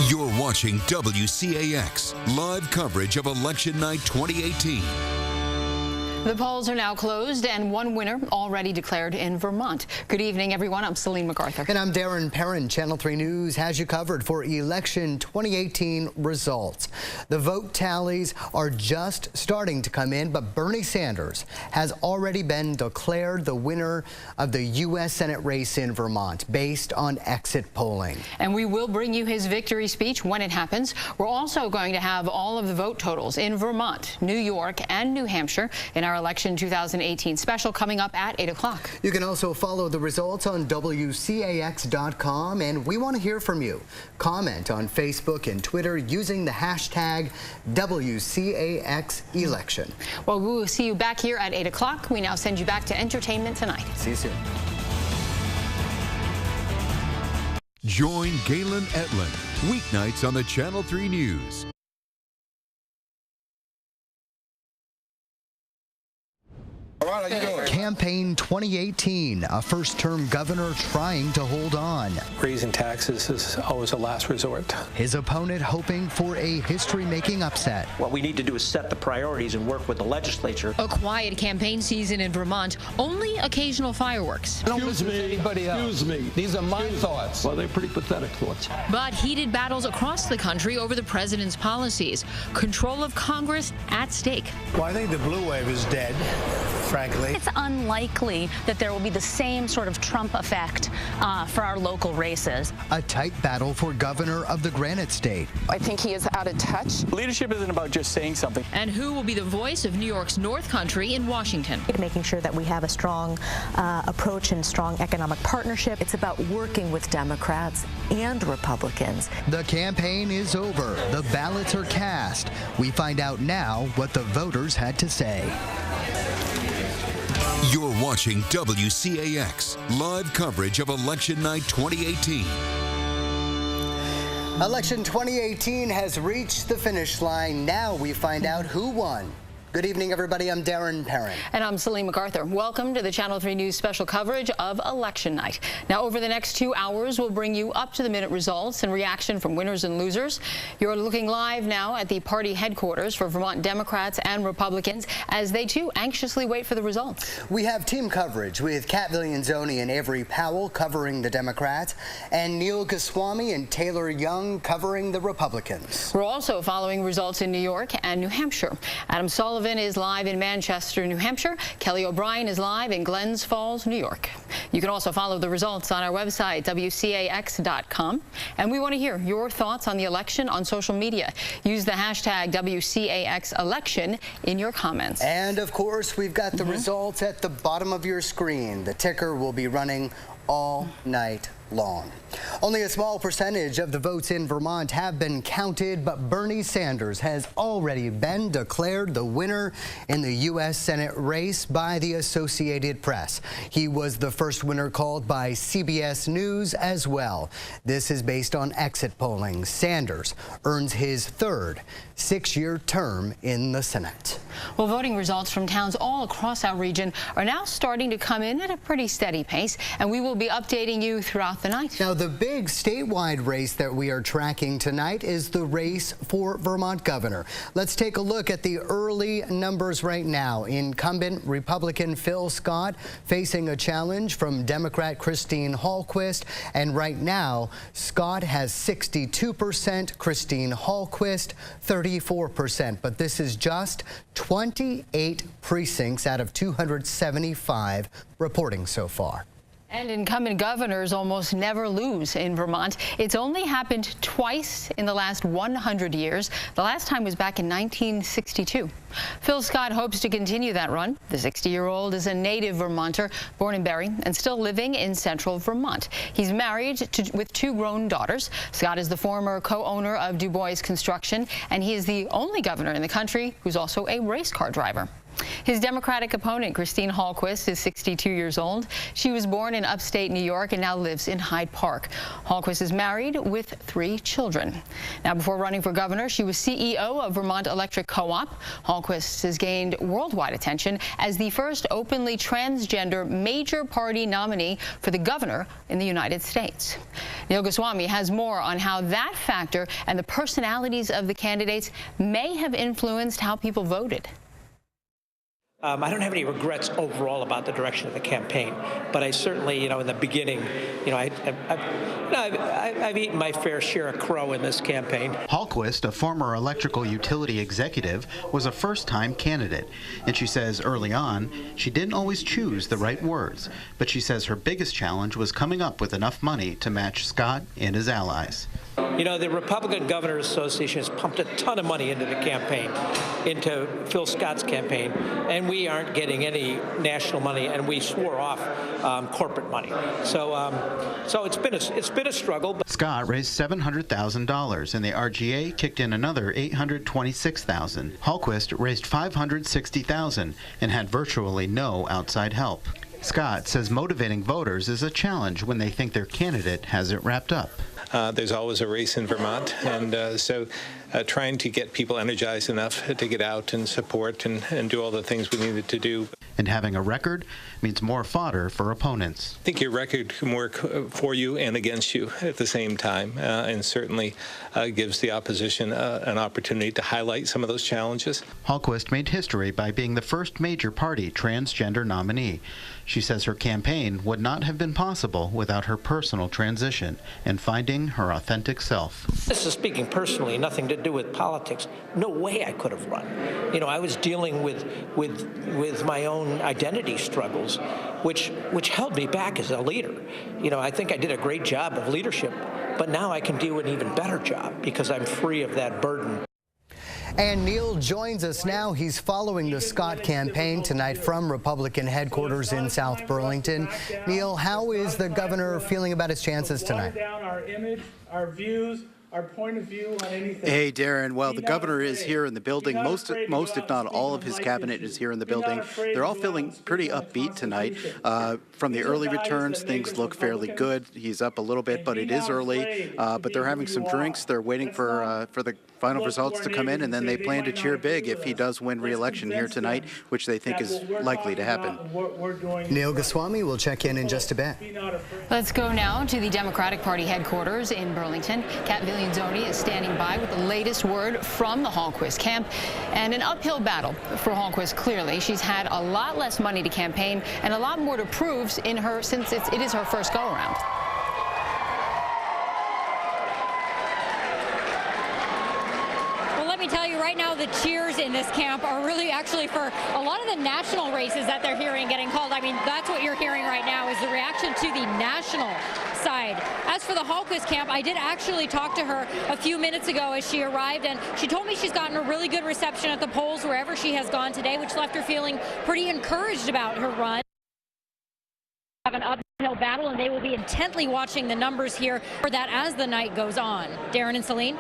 You're watching WCAX, live coverage of Election Night 2018. The polls are now closed and one winner already declared in Vermont. Good evening, everyone. I'm Celine MacArthur. And I'm Darren Perrin. Channel 3 News has you covered for election 2018 results. The vote tallies are just starting to come in, but Bernie Sanders has already been declared the winner of the U.S. Senate race in Vermont based on exit polling. And we will bring you his victory speech when it happens. We're also going to have all of the vote totals in Vermont, New York, and New Hampshire in our election 2018 special coming up at 8 o'clock. You can also follow the results on WCAX.com, and we want to hear from you. Comment on Facebook and Twitter using the hashtag WCAXelection. Well, we will see you back here at 8 o'clock. We now send you back to Entertainment Tonight. See you soon. Join Galen Etlin weeknights on the Channel 3 News. How you doing? Campaign 2018, a first-term governor trying to hold on. Raising taxes is always a last resort. His opponent hoping for a history-making upset. What we need to do is set the priorities and work with the legislature. A quiet campaign season in Vermont, only occasional fireworks. Excuse me. These are my thoughts. Well, they're pretty pathetic thoughts. But heated battles across the country over the president's policies. Control of Congress at stake. Well, I think the blue wave is dead, frankly. It's unlikely that there will be the same sort of Trump effect for our local races. A tight battle for governor of the Granite State. I think he is out of touch. Leadership isn't about just saying something. And who will be the voice of New York's North Country in Washington? Making sure that we have a strong approach and strong economic partnership. It's about working with Democrats and Republicans. The campaign is over. The ballots are cast. We find out now what the voters had to say. You're watching WCAX, live coverage of Election Night 2018. Election 2018 has reached the finish line. Now we find out who won. Good evening, everybody. I'm Darren Perrin. And I'm Celine MacArthur. Welcome to the Channel 3 News special coverage of Election Night. Now, over the next 2 hours, we'll bring you up-to-the-minute results and reaction from winners and losers. You're looking live now at the party headquarters for Vermont Democrats and Republicans as they, too, anxiously wait for the results. We have team coverage with Kat Villianzoni and Avery Powell covering the Democrats and Neil Goswami and Taylor Young covering the Republicans. We're also following results in New York and New Hampshire. Adam Sullivan is live in Manchester, New Hampshire. Kelly O'Brien is live in Glens Falls, New York. You can also follow the results on our website, WCAX.com. And we want to hear your thoughts on the election on social media. Use the hashtag WCAXelection in your comments. And, of course, we've got the results at the bottom of your screen. The ticker will be running all night long. Only a small percentage of the votes in Vermont have been counted, but Bernie Sanders has already been declared the winner in the U.S. Senate race by the Associated Press. He was the first winner called by CBS News as well. This is based on exit polling. Sanders earns his third six-year term in the Senate. Well, voting results from towns all across our region are now starting to come in at a pretty steady pace, and we will be updating you throughout the night. Now, the big statewide race that we are tracking tonight is the race for Vermont governor. Let's take a look at the early numbers right now. Incumbent Republican Phil Scott facing a challenge from Democrat Christine Hallquist. And right now, Scott has 62%, Christine Hallquist 34%. But this is just 28 precincts out of 275 reporting so far. And incumbent governors almost never lose in Vermont. It's only happened twice in the last 100 years. The last time was back in 1962. Phil Scott hopes to continue that run. The 60-year-old is a native Vermonter, born in Barrie and still living in central Vermont. He's married with two grown daughters. Scott is the former co-owner of Du Bois Construction, and he is the only governor in the country who's also a race car driver. His Democratic opponent, Christine Hallquist, is 62 years old. She was born in upstate New York and now lives in Hyde Park. Hallquist is married with 3 children. Now, before running for governor, she was CEO of Vermont Electric Co-op. Hallquist has gained worldwide attention as the first openly transgender major party nominee for the governor in the United States. Neil Goswami has more on how that factor and the personalities of the candidates may have influenced how people voted. I don't have any regrets overall about the direction of the campaign, but I certainly, in the beginning, I've eaten my fair share of crow in this campaign. Hallquist, a former electrical utility executive, was a first-time candidate, and she says early on she didn't always choose the right words, but she says her biggest challenge was coming up with enough money to match Scott and his allies. The Republican Governors Association has pumped a ton of money into the campaign, into Phil Scott's campaign, and we aren't getting any national money, and we swore off corporate money. So it's been a struggle. But Scott raised $700,000, and the RGA kicked in another $826,000. Hallquist raised $560,000 and had virtually no outside help. Scott says motivating voters is a challenge when they think their candidate has it wrapped up. There's always a race in Vermont, and so trying to get people energized enough to get out and support and do all the things we needed to do. And having a record means more fodder for opponents. I think your record can work for you and against you at the same time, and certainly gives the opposition an opportunity to highlight some of those challenges. Hallquist made history by being the first major party transgender nominee. She says her campaign would not have been possible without her personal transition and finding her authentic self. this is speaking personally, nothing to do with politics. No way I could have run. I was dealing with my own identity struggles, which held me back as a leader. I think I did a great job of leadership, but now I can do an even better job because I'm free of that burden. And Neil joins us now. He's following the Scott campaign tonight from Republican headquarters in South Burlington. Neil, how is the governor feeling about his chances tonight? Down our image, our views, our point of view on anything. Hey, Darren. Well, the governor is here in the building. Most, if not all, of his cabinet is here in the building. They're all feeling pretty upbeat tonight. From the early returns, things look fairly good. He's up a little bit, but it is early. But they're having some drinks. They're waiting for the final results to come in, and then they plan to cheer big if he does win re-election here tonight, which they think is likely to happen. Neil Goswami will check in just a bit. Let's go now to the Democratic Party headquarters in Burlington. Kat Villanzoni is standing by with the latest word from the Hallquist camp, and an uphill battle for Hallquist. Clearly, she's had a lot less money to campaign and a lot more to prove since it is her first go-around. Let me tell you right now, the cheers in this camp are really actually for a lot of the national races that they're hearing getting called. I mean, that's what you're hearing right now is the reaction to the national side. As for the Hallquist camp, I did actually talk to her a few minutes ago as she arrived, and she told me she's gotten a really good reception at the polls wherever she has gone today, which left her feeling pretty encouraged about her run. Have an uphill battle, and they will be intently watching the numbers here for that as the night goes on. Darren and Celine.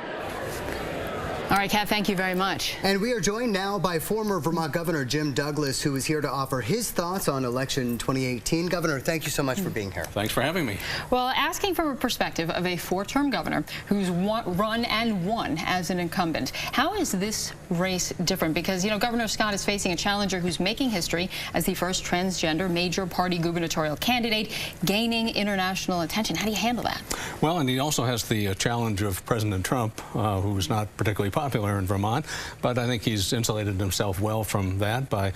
All right, Kat, thank you very much. And we are joined now by former Vermont Governor Jim Douglas, who is here to offer his thoughts on election 2018. Governor, thank you so much for being here. Thanks for having me. Well, asking from a perspective of a four-term governor who's run and won as an incumbent, how is this race different? Because, Governor Scott is facing a challenger who's making history as the first transgender major party gubernatorial candidate, gaining international attention. How do you handle that? Well, and he also has the challenge of President Trump, who's not particularly popular in Vermont, but I think he's insulated himself well from that by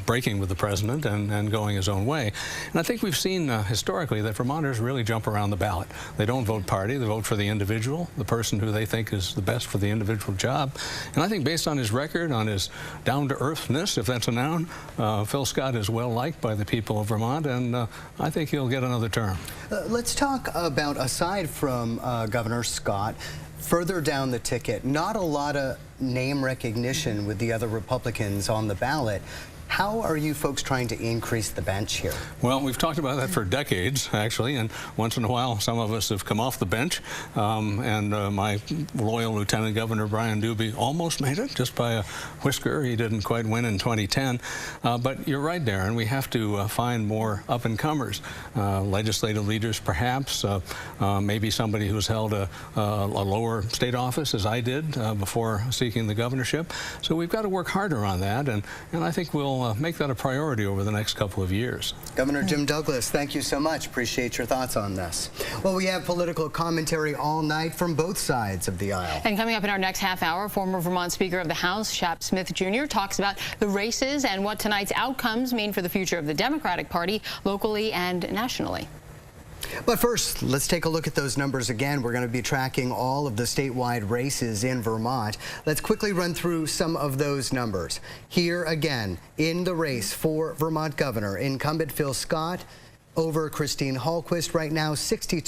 breaking with the president and going his own way. And I think we've seen historically that Vermonters really jump around the ballot. They don't vote party, they vote for the individual, the person who they think is the best for the individual job. And I think based on his record, on his down-to-earthness, if that's a noun, Phil Scott is well liked by the people of Vermont, and I think he'll get another term. Let's talk about, aside from Governor Scott, further down the ticket, not a lot of name recognition with the other Republicans on the ballot. How are you folks trying to increase the bench here? Well, we've talked about that for decades, actually, and once in a while some of us have come off the bench, and my loyal Lieutenant Governor Brian Doobie almost made it, just by a whisker. He didn't quite win in 2010, but you're right, Darren, we have to find more up-and-comers, legislative leaders perhaps, maybe somebody who's held a lower state office, as I did, before seeking the governorship. So we've got to work harder on that, and I think we'll make that a priority over the next couple of years. Governor Jim Douglas, thank you so much. Appreciate your thoughts on this. Well, we have political commentary all night from both sides of the aisle. And coming up in our next half hour, former Vermont Speaker of the House, Shap Smith Jr. talks about the races and what tonight's outcomes mean for the future of the Democratic Party, locally and nationally. But first, let's take a look at those numbers again. We're going to be tracking all of the statewide races in Vermont. Let's quickly run through some of those numbers. Here again, in the race for Vermont governor, incumbent Phil Scott over Christine Hallquist right now, 62%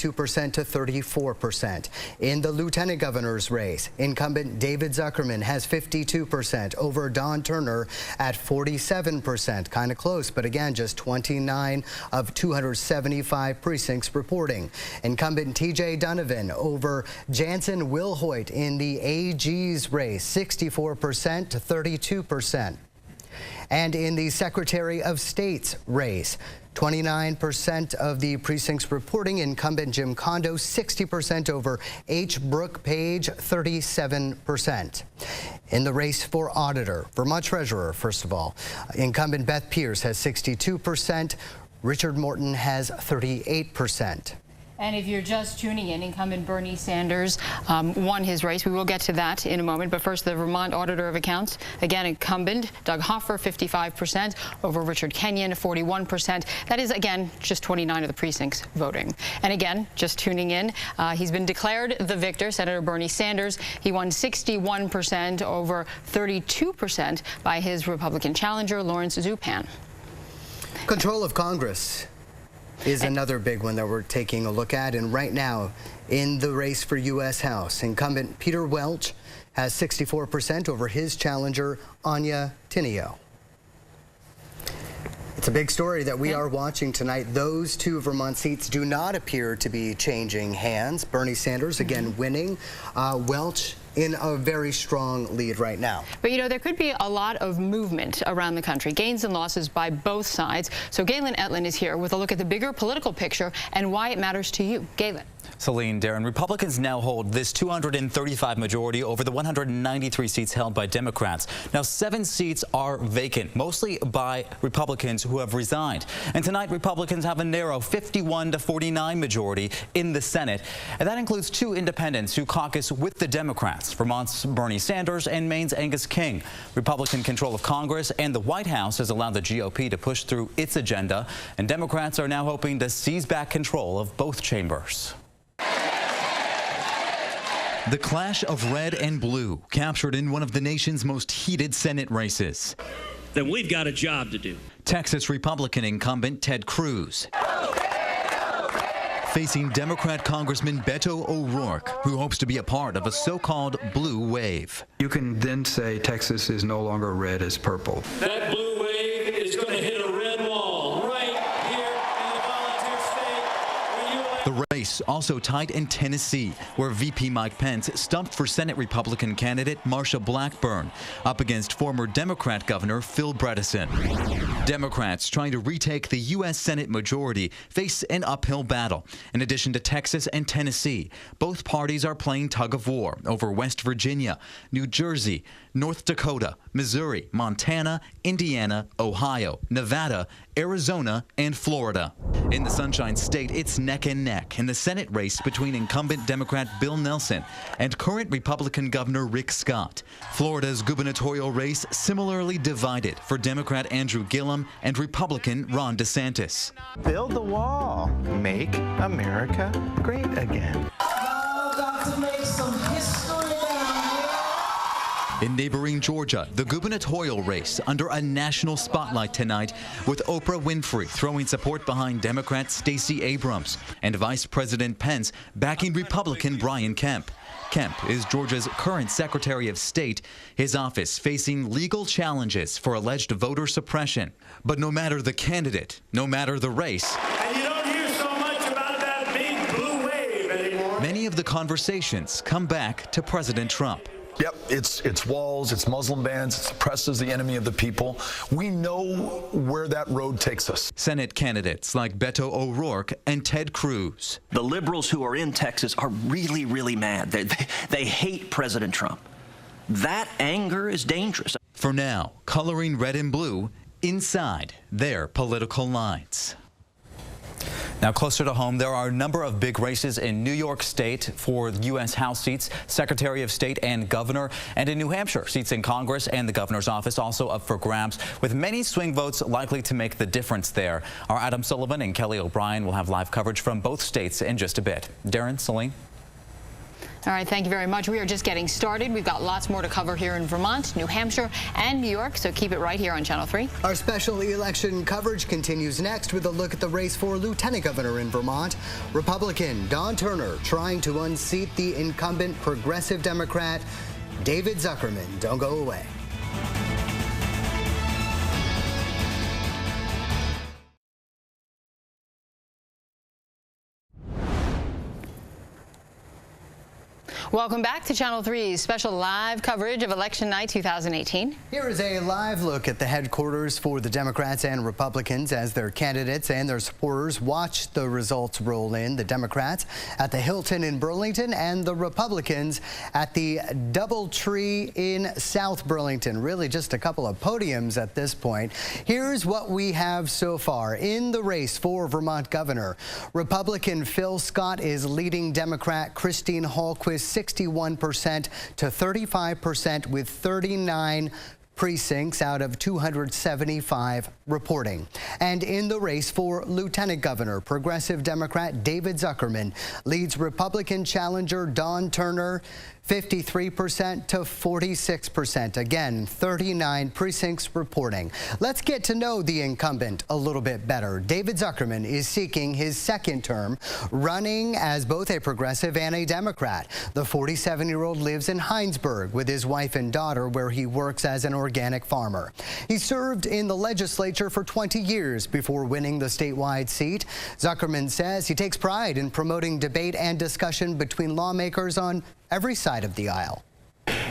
to 34%. In the lieutenant governor's race, incumbent David Zuckerman has 52% over Don Turner at 47%. Kind of close, but again, just 29 of 275 precincts reporting. Incumbent TJ Donovan over Jansen Wilhoit in the AG's race, 64% to 32%. And in the Secretary of State's race, 29% of the precincts reporting incumbent Jim Kondo, 60% over H. Brooke Page, 37%. In the race for auditor, Vermont Treasurer, first of all, incumbent Beth Pierce has 62%, Richard Morton has 38%. And if you're just tuning in, incumbent Bernie Sanders won his race. We will get to that in a moment. But first, the Vermont Auditor of Accounts. Again, incumbent Doug Hoffer, 55% over Richard Kenyon, 41%. That is, again, just 29 of the precincts voting. And again, just tuning in, he's been declared the victor, Senator Bernie Sanders. He won 61% over 32% by his Republican challenger, Lawrence Zupan. Control of Congress is another big one that we're taking a look at. And right now, in the race for U.S. House, incumbent Peter Welch has 64% over his challenger, Anya Tinio. It's a big story that we are watching tonight. Those two Vermont seats do not appear to be changing hands. Bernie Sanders, again, winning. Welch in a very strong lead right now. But, you know, there could be a lot of movement around the country, gains and losses by both sides. So Galen Etlin is here with a look at the bigger political picture and why it matters to you. Galen. Celine, Darren, Republicans now hold this 235 majority over the 193 seats held by Democrats. Now, 7 seats are vacant, mostly by Republicans who have resigned. And tonight, Republicans have a narrow 51 to 49 majority in the Senate. And that includes 2 independents who caucus with the Democrats, Vermont's Bernie Sanders and Maine's Angus King. Republican control of Congress and the White House has allowed the GOP to push through its agenda. And Democrats are now hoping to seize back control of both chambers. The clash of red and blue captured in one of the nation's most heated Senate races. Then we've got a job to do. Texas Republican incumbent Ted Cruz facing Democrat Congressman Beto O'Rourke, who hopes to be a part of a so-called blue wave. You can then say Texas is no longer red, it's purple. That blue wave is going to hit a red wall right here in the volunteer state. The race also tight in Tennessee, where VP Mike Pence stumped for Senate Republican candidate Marsha Blackburn up against former Democrat Governor Phil Bredesen. Democrats trying to retake the U.S. Senate majority face an uphill battle. In addition to Texas and Tennessee, both parties are playing tug of war over West Virginia, New Jersey, North Dakota, Missouri, Montana, Indiana, Ohio, Nevada, Arizona, and Florida. In the Sunshine State, it's neck and neck in the Senate race between incumbent Democrat Bill Nelson and current Republican Governor Rick Scott. Florida's gubernatorial race similarly divided for Democrat Andrew Gillum and Republican Ron DeSantis. Build the wall. Make America great again. In neighboring Georgia, the gubernatorial race under a national spotlight tonight, with Oprah Winfrey throwing support behind Democrat Stacey Abrams and Vice President Pence backing Republican Brian Kemp. Kemp is Georgia's current Secretary of State, his office facing legal challenges for alleged voter suppression. But no matter the candidate, no matter the race, And you don't hear so much about that big blue wave anymore. many of the conversations come back to President Trump. Yep, it's walls, it's Muslim bans, it's the press is the enemy of the people. We know where that road takes us. Senate candidates like Beto O'Rourke and Ted Cruz. The liberals who are in Texas are really, really mad. They hate President Trump. That anger is dangerous. For now, coloring red and blue inside their political lines. Now, closer to home, there are a number of big races in New York State for U.S. House seats, Secretary of State and Governor, and in New Hampshire, seats in Congress and the governor's office also up for grabs, with many swing votes likely to make the difference there. Our Adam Sullivan and Kelly O'Brien will have live coverage from both states in just a bit. Darren, Celine? All right, thank you very much. We are just getting started. We've got lots more to cover here in Vermont, New Hampshire, and New York, so keep it right here on Channel 3. Our special election coverage continues next with a look at the race for lieutenant governor in Vermont. Republican Don Turner trying to unseat the incumbent progressive Democrat David Zuckerman. Don't go away. Welcome back to Channel 3's special live coverage of Election Night 2018. Here is a live look at the headquarters for the Democrats and Republicans as their candidates and their supporters watch the results roll in. The Democrats at the Hilton in Burlington and the Republicans at the Doubletree in South Burlington. Really just a couple of podiums at this point. Here's what we have so far in the race for Vermont governor. Republican Phil Scott is leading Democrat Christine Hallquist 61% to 35% with 39 precincts out of 275 reporting. And in the race for lieutenant governor, progressive Democrat David Zuckerman leads Republican challenger Don Turner 53% to 46%. Again, 39 precincts reporting. Let's get to know the incumbent a little bit better. David Zuckerman is seeking his second term, running as both a progressive and a Democrat. The 47-year-old lives in Heinsberg with his wife and daughter, where he works as an organic farmer. He served in the legislature for 20 years before winning the statewide seat. Zuckerman says he takes pride in promoting debate and discussion between lawmakers on every side of the aisle.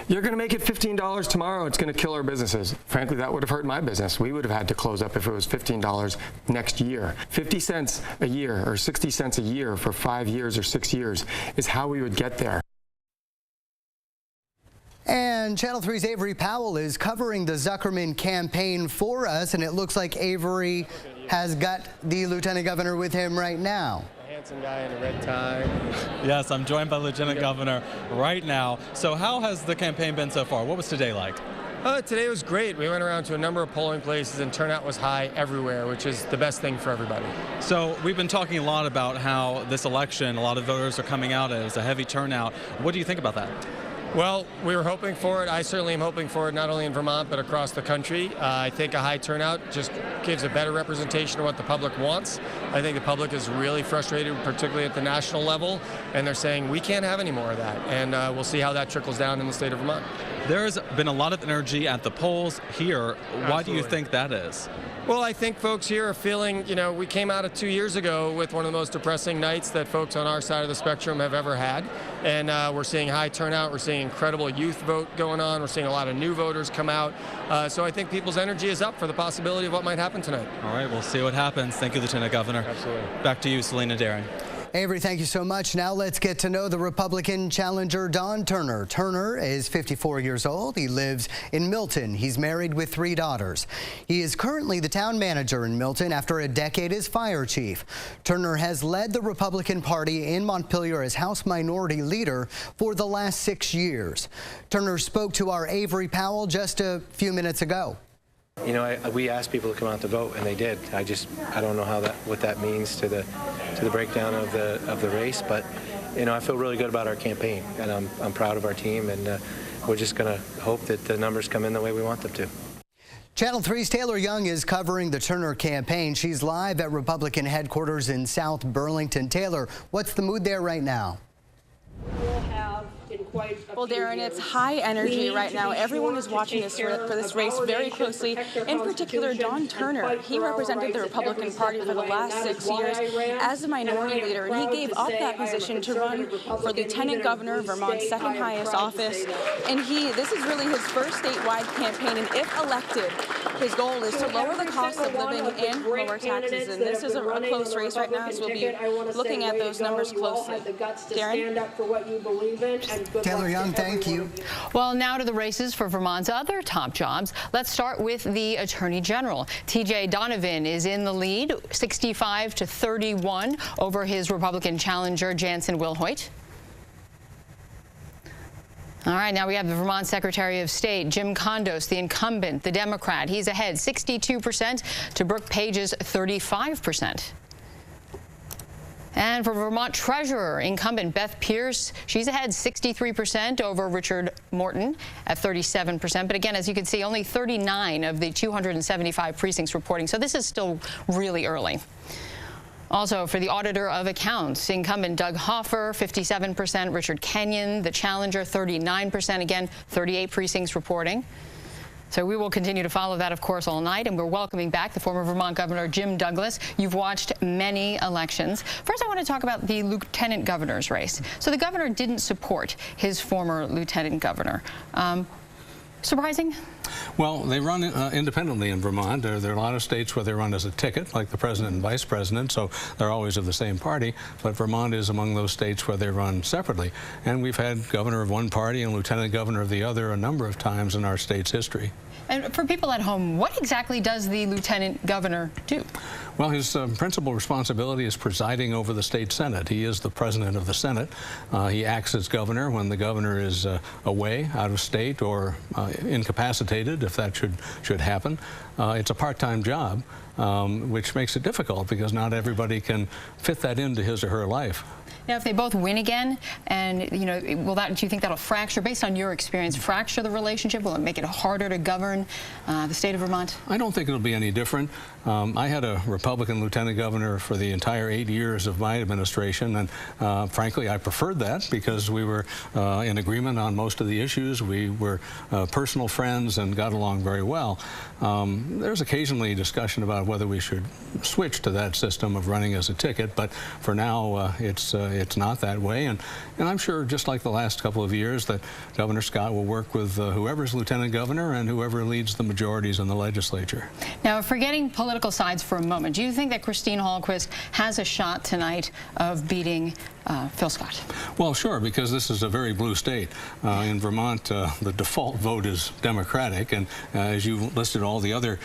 You're going to make it $15 tomorrow. It's going to kill our businesses. Frankly, that would have hurt my business. We would have had to close up if it was $15 next year. 50 cents a year or 60 cents a year for 5 years or 6 years is how we would get there. And Channel 3's Avery Powell is covering the Zuckerman campaign for us, and it looks like Avery has got the lieutenant governor with him right now. Handsome guy in a red tie. Yes, I'm joined by Lieutenant Governor right now. So how has the campaign been so far? What was today like? Today was great. We went around to a number of polling places and turnout was high everywhere, which is the best thing for everybody. So we've been talking a lot about how this election, a lot of voters are coming out as a heavy turnout. What do you think about that? Well, we were hoping for it. I certainly am hoping for it, not only in Vermont, but across the country. I think a high turnout just gives a better representation of what the public wants. I think the public is really frustrated, particularly at the national level, and they're saying we can't have any more of that. And we'll see how that trickles down in the state of Vermont. There's been a lot of energy at the polls here. Why do you think that is? Well, I think folks here are feeling, we came out of 2 years ago with one of the most depressing nights that folks on our side of the spectrum have ever had. And we're seeing high turnout. We're seeing incredible youth vote going on. We're seeing a lot of new voters come out. So I think people's energy is up for the possibility of what might happen tonight. All right, we'll see what happens. Thank you, Lieutenant Governor. Absolutely. Back to you, Selena Darren. Avery, thank you so much. Now let's get to know the Republican challenger, Don Turner. Turner is 54 years old. He lives in Milton. He's married with 3 daughters. He is currently the town manager in Milton after a decade as fire chief. Turner has led the Republican Party in Montpelier as House Minority Leader for the last 6 years. Turner spoke to our Avery Powell just a few minutes ago. We asked people to come out to vote, and they did. I don't know what that means to the breakdown of the race, but I feel really good about our campaign, and I'm proud of our team, and we're just going to hope that the numbers come in the way we want them to. Channel 3's Taylor Young is covering the Turner campaign. She's live at Republican headquarters in South Burlington. Taylor, what's the mood there right now? Well, Darren, it's high energy right now. Everyone is watching this for this race very closely. In particular, Don Turner. He represented the Republican Party for the last 6 years as a minority leader, and he gave up that position to run for Lieutenant Governor of Vermont's second highest office. And this is really his first statewide campaign, and if elected, his goal is to lower the cost of living and lower taxes. And this is a close race right now, so we'll be looking at those numbers closely. Darren? Taylor Young, thank you. Well, now to the races for Vermont's other top jobs. Let's start with the Attorney General. T.J. Donovan is in the lead, 65-31 over his Republican challenger, Jansen Wilhoit. All right, now we have the Vermont Secretary of State, Jim Kondos, the incumbent, the Democrat. He's ahead 62% to Brooke Page's 35%. And for Vermont Treasurer, incumbent Beth Pierce, she's ahead 63% over Richard Morton at 37%. But again, as you can see, only 39 of the 275 precincts reporting. So this is still really early. Also, for the Auditor of Accounts, incumbent Doug Hoffer, 57%. Richard Kenyon, the challenger, 39%. Again, 38 precincts reporting. So we will continue to follow that, of course, all night. And we're welcoming back the former Vermont Governor Jim Douglas. You've watched many elections. First, I want to talk about the lieutenant governor's race. So the governor didn't support his former lieutenant governor. Surprising? Well, they run independently in Vermont. There are a lot of states where they run as a ticket, like the president and vice president, so they're always of the same party. But Vermont is among those states where they run separately. And we've had governor of one party and lieutenant governor of the other a number of times in our state's history. And for people at home, what exactly does the lieutenant governor do? Well, his principal responsibility is presiding over the state Senate. He is the president of the Senate. He acts as governor when the governor is away, out of state, or incapacitated, if that should happen. It's a part-time job, which makes it difficult because not everybody can fit that into his or her life. Now, if they both win again, and do you think that'll fracture, based on your experience, fracture the relationship? Will it make it harder to govern the state of Vermont? I don't think it'll be any different. I had a Republican lieutenant governor for the entire 8 years of my administration, and frankly, I preferred that because we were in agreement on most of the issues. We were personal friends and got along very well. There's occasionally discussion about whether we should switch to that system of running as a ticket, but for now, it's not that way. And I'm sure, just like the last couple of years, that Governor Scott will work with whoever's lieutenant governor and whoever leads the majorities in the legislature. Now, forgetting political sides for a moment, do you think that Christine Hallquist has a shot tonight of beating Phil Scott? Well, sure, because this is a very blue state. In Vermont, the default vote is Democratic, and as you listed all the other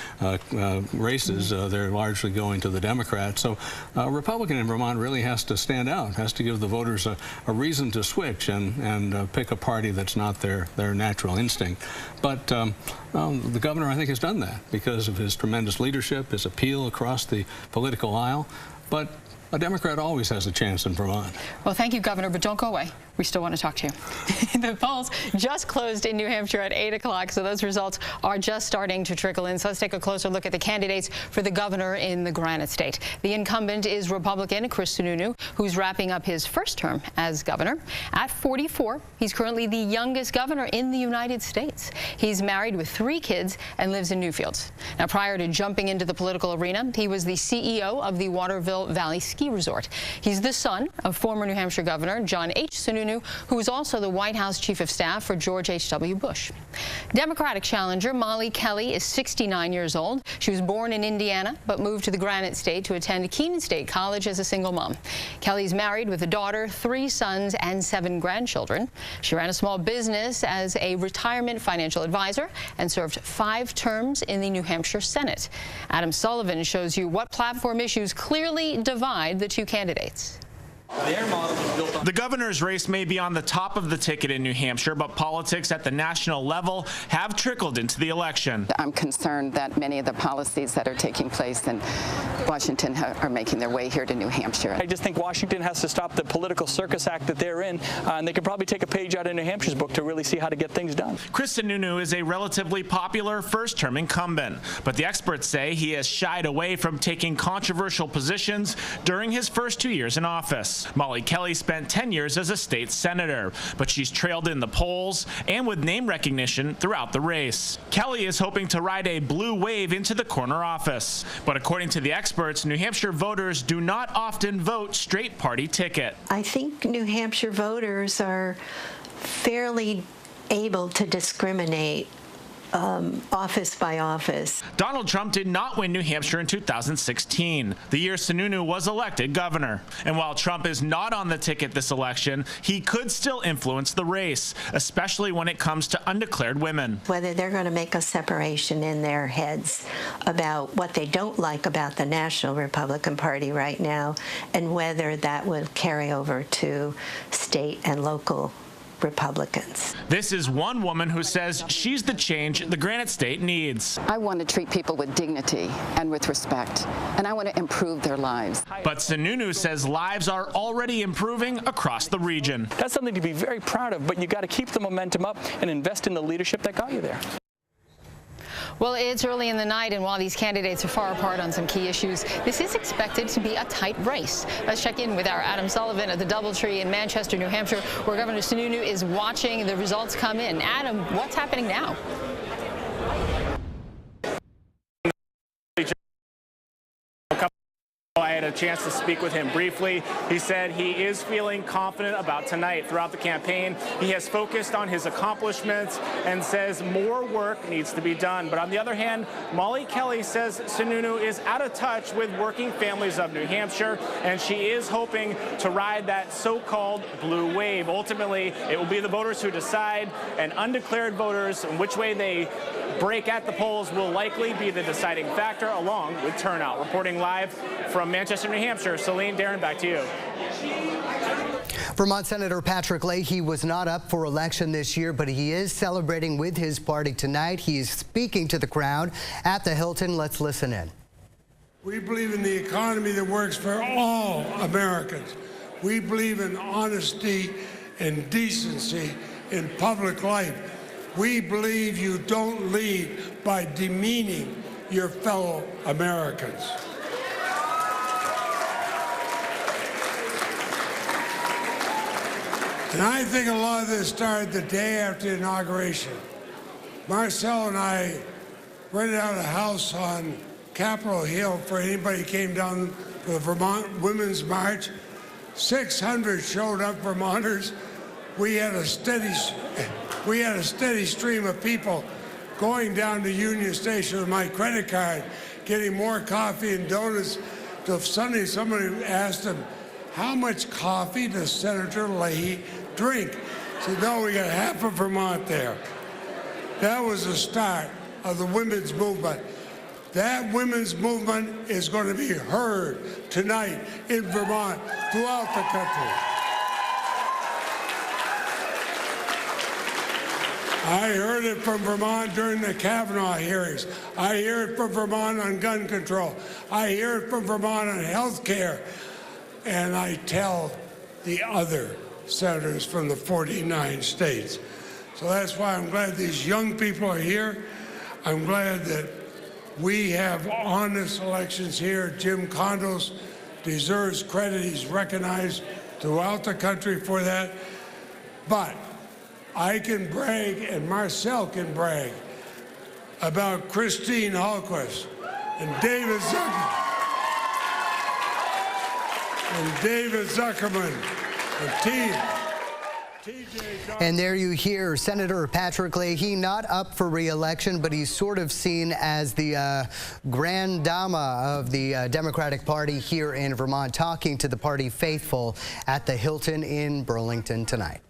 races, they're largely going to the Democrats. So a Republican in Vermont really has to stand out, has to give the voters a reason to switch and pick a party that's not their natural instinct. But the governor, I think, has done that because of his tremendous leadership, his appeal across the political aisle. But a Democrat always has a chance in Vermont. Well, thank you, Governor, but don't go away. We still want to talk to you. The polls just closed in New Hampshire at 8 o'clock, so those results are just starting to trickle in. So let's take a closer look at the candidates for the governor in the Granite State. The incumbent is Republican Chris Sununu, who's wrapping up his first term as governor. At 44, he's currently the youngest governor in the United States. He's married with 3 kids and lives in Newfields. Now, prior to jumping into the political arena, he was the CEO of the Waterville Valley Ski Resort. He's the son of former New Hampshire Governor John H. Sununu, who was also the White House Chief of Staff for George H.W. Bush. Democratic challenger Molly Kelly is 69 years old. She was born in Indiana, but moved to the Granite State to attend Keene State College as a single mom. Kelly's married with a daughter, 3 sons, and 7 grandchildren. She ran a small business as a retirement financial advisor and served 5 terms in the New Hampshire Senate. Adam Sullivan shows you what platform issues clearly divide the 2 candidates. The governor's race may be on the top of the ticket in New Hampshire, but politics at the national level have trickled into the election. I'm concerned that many of the policies that are taking place in Washington are making their way here to New Hampshire. I just think Washington has to stop the political circus act that they're in, and they could probably take a page out of New Hampshire's book to really see how to get things done. Chris Sununu is a relatively popular first-term incumbent, but the experts say he has shied away from taking controversial positions during his first 2 years in office. Molly Kelly spent 10 years as a state senator, but she's trailed in the polls and with name recognition throughout the race. Kelly is hoping to ride a blue wave into the corner office, but according to the experts, New Hampshire voters do not often vote straight party ticket. I think New Hampshire voters are fairly able to discriminate office by office. Donald Trump did not win New Hampshire in 2016, the year Sununu was elected governor. And while Trump is not on the ticket this election, he could still influence the race, especially when it comes to undeclared women. Whether they're going to make a separation in their heads about what they don't like about the National Republican Party right now, and whether that will carry over to state and local Republicans. This is one woman who says she's the change the Granite State needs. I want to treat people with dignity and with respect, and I want to improve their lives. But Sununu says lives are already improving across the region. That's something to be very proud of, but you got to keep the momentum up and invest in the leadership that got you there. Well, it's early in the night, and while these candidates are far apart on some key issues, this is expected to be a tight race. Let's check in with our Adam Sullivan at the DoubleTree in Manchester, New Hampshire, where Governor Sununu is watching the results come in. Adam, what's happening now? I had a chance to speak with him briefly. He said he is feeling confident about tonight. Throughout the campaign, he has focused on his accomplishments and says more work needs to be done. But on the other hand, Molly Kelly says Sununu is out of touch with working families of New Hampshire, and she is hoping to ride that so-called blue wave. Ultimately, it will be the voters who decide, and undeclared voters, in which way they break at the polls will likely be the deciding factor, along with turnout. Reporting live from Manchester, New Hampshire, Celine, Darren, back to you. Vermont Senator Patrick Leahy was not up for election this year, but he is celebrating with his party tonight. He is speaking to the crowd at the Hilton. Let's listen in. We believe in the economy that works for all Americans. We believe in honesty and decency in public life. We believe you don't lead by demeaning your fellow Americans. And I think a lot of this started the day after the inauguration. Marcel and I rented out a house on Capitol Hill for anybody who came down for the Vermont Women's March. 600 showed up, Vermonters. We had a steady stream of people going down to Union Station with my credit card, getting more coffee and donuts. Till Sunday, somebody asked him, "How much coffee does Senator Leahy drink?" He said, "No, we got half of Vermont there." That was the start of the women's movement. That women's movement is going to be heard tonight in Vermont, throughout the country. I heard it from Vermont during the Kavanaugh hearings. I hear it from Vermont on gun control. I hear it from Vermont on health care. And I tell the other senators from the 49 states. So that's why I'm glad these young people are here. I'm glad that we have honest elections here. Jim Condos deserves credit. He's recognized throughout the country for that. But I can brag, and Marcel can brag, about Christine Hallquist and David Zuckerman and team. And there you hear Senator Patrick Leahy, not up for re-election, but he's sort of seen as the grand dama of the Democratic Party here in Vermont, talking to the party faithful at the Hilton in Burlington tonight.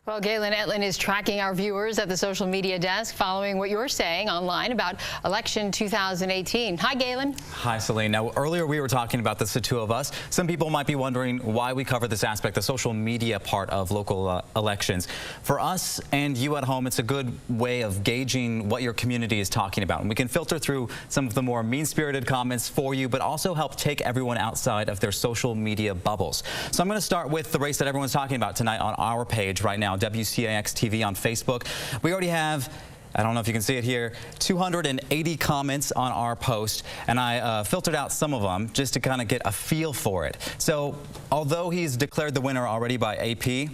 Well, Galen Etlin is tracking our viewers at the social media desk following what you're saying online about election 2018. Hi, Galen. Hi, Celine. Now, earlier we were talking about this, the two of us. Some people might be wondering why we cover this aspect, the social media part of local elections. For us and you at home, it's a good way of gauging what your community is talking about. And we can filter through some of the more mean-spirited comments for you, but also help take everyone outside of their social media bubbles. So I'm going to start with the race that everyone's talking about tonight on our page right now. WCAX TV on Facebook. We already have, I don't know if you can see it here, 280 comments on our post, and I filtered out some of them just to kind of get a feel for it. So although he's declared the winner already by AP,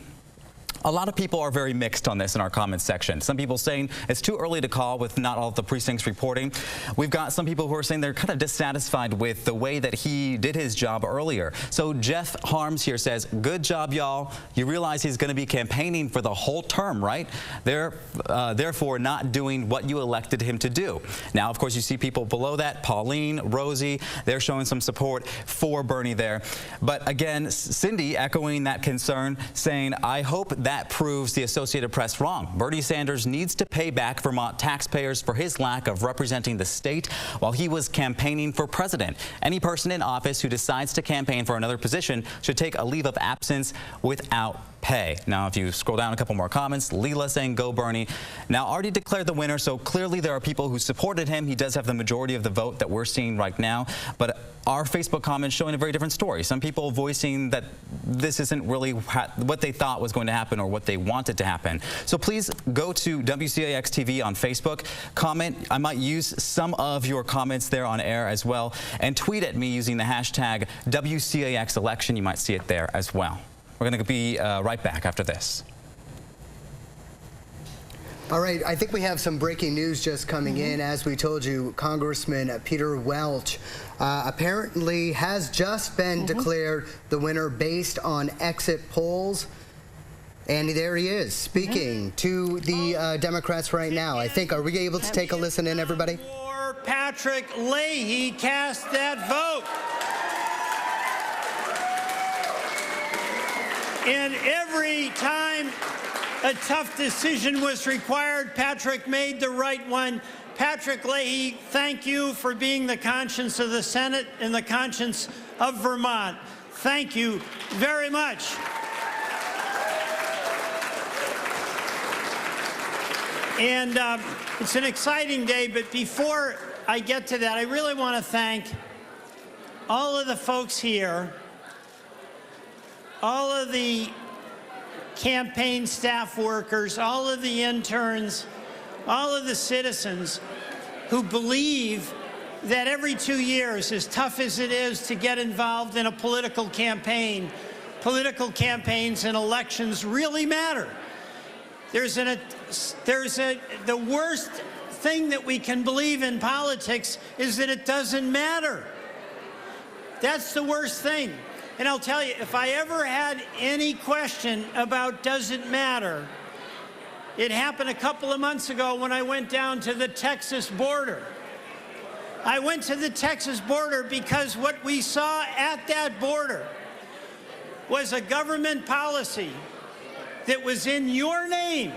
a lot of people are very mixed on this in our comments section. Some people saying it's too early to call with not all of the precincts reporting. We've got some people who are saying they're kind of dissatisfied with the way that he did his job earlier. So Jeff Harms here says, good job, y'all. You realize he's going to be campaigning for the whole term, right? Therefore not doing what you elected him to do. Now, of course, you see people below that, Pauline, Rosie, they're showing some support for Bernie there. But again, Cindy echoing that concern, saying, I hope that proves the Associated Press wrong. Bernie Sanders needs to pay back Vermont taxpayers for his lack of representing the state while he was campaigning for president. Any person in office who decides to campaign for another position should take a leave of absence without pay. Now, if you scroll down a couple more comments, Leela saying, go Bernie. Now, already declared the winner, so clearly there are people who supported him. He does have the majority of the vote that we're seeing right now, but our Facebook comments showing a very different story. Some people voicing that this isn't really what they thought was going to happen or what they wanted to happen. So please go to WCAX TV on Facebook, comment. I might use some of your comments there on air as well, and tweet at me using the hashtag WCAX election. You might see it there as well. We're going to be right back after this. All right, I think we have some breaking news just coming in. As we told you, Congressman Peter Welch apparently has just been declared the winner based on exit polls. And there he is speaking to the Democrats right now. I think, are we able to take a listen in, everybody? Patrick Leahy cast that vote. And every time a tough decision was required, Patrick made the right one. Patrick Leahy, thank you for being the conscience of the Senate and the conscience of Vermont. Thank you very much. And it's an exciting day, but before I get to that, I really want to thank all of the folks here, all of the campaign staff workers, all of the interns, all of the citizens who believe that every 2 years, as tough as it is to get involved in a political campaign, political campaigns and elections really matter. The worst thing that we can believe in politics is that it doesn't matter. That's the worst thing. And I'll tell you, if I ever had any question about does it matter, it happened a couple of months ago when I went down to the Texas border. I went to the Texas border because what we saw at that border was a government policy that was in your name,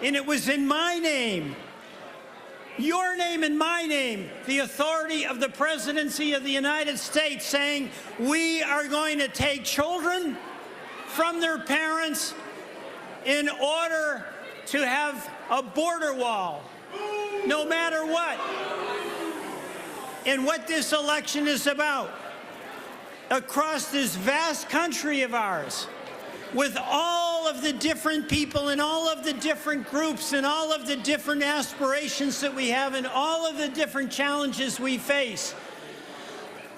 and it was in my name. Your name and my name, the authority of the presidency of the United States, saying we are going to take children from their parents in order to have a border wall, no matter what. And what this election is about, across this vast country of ours, with all of the different people and all of the different groups and all of the different aspirations that we have and all of the different challenges we face.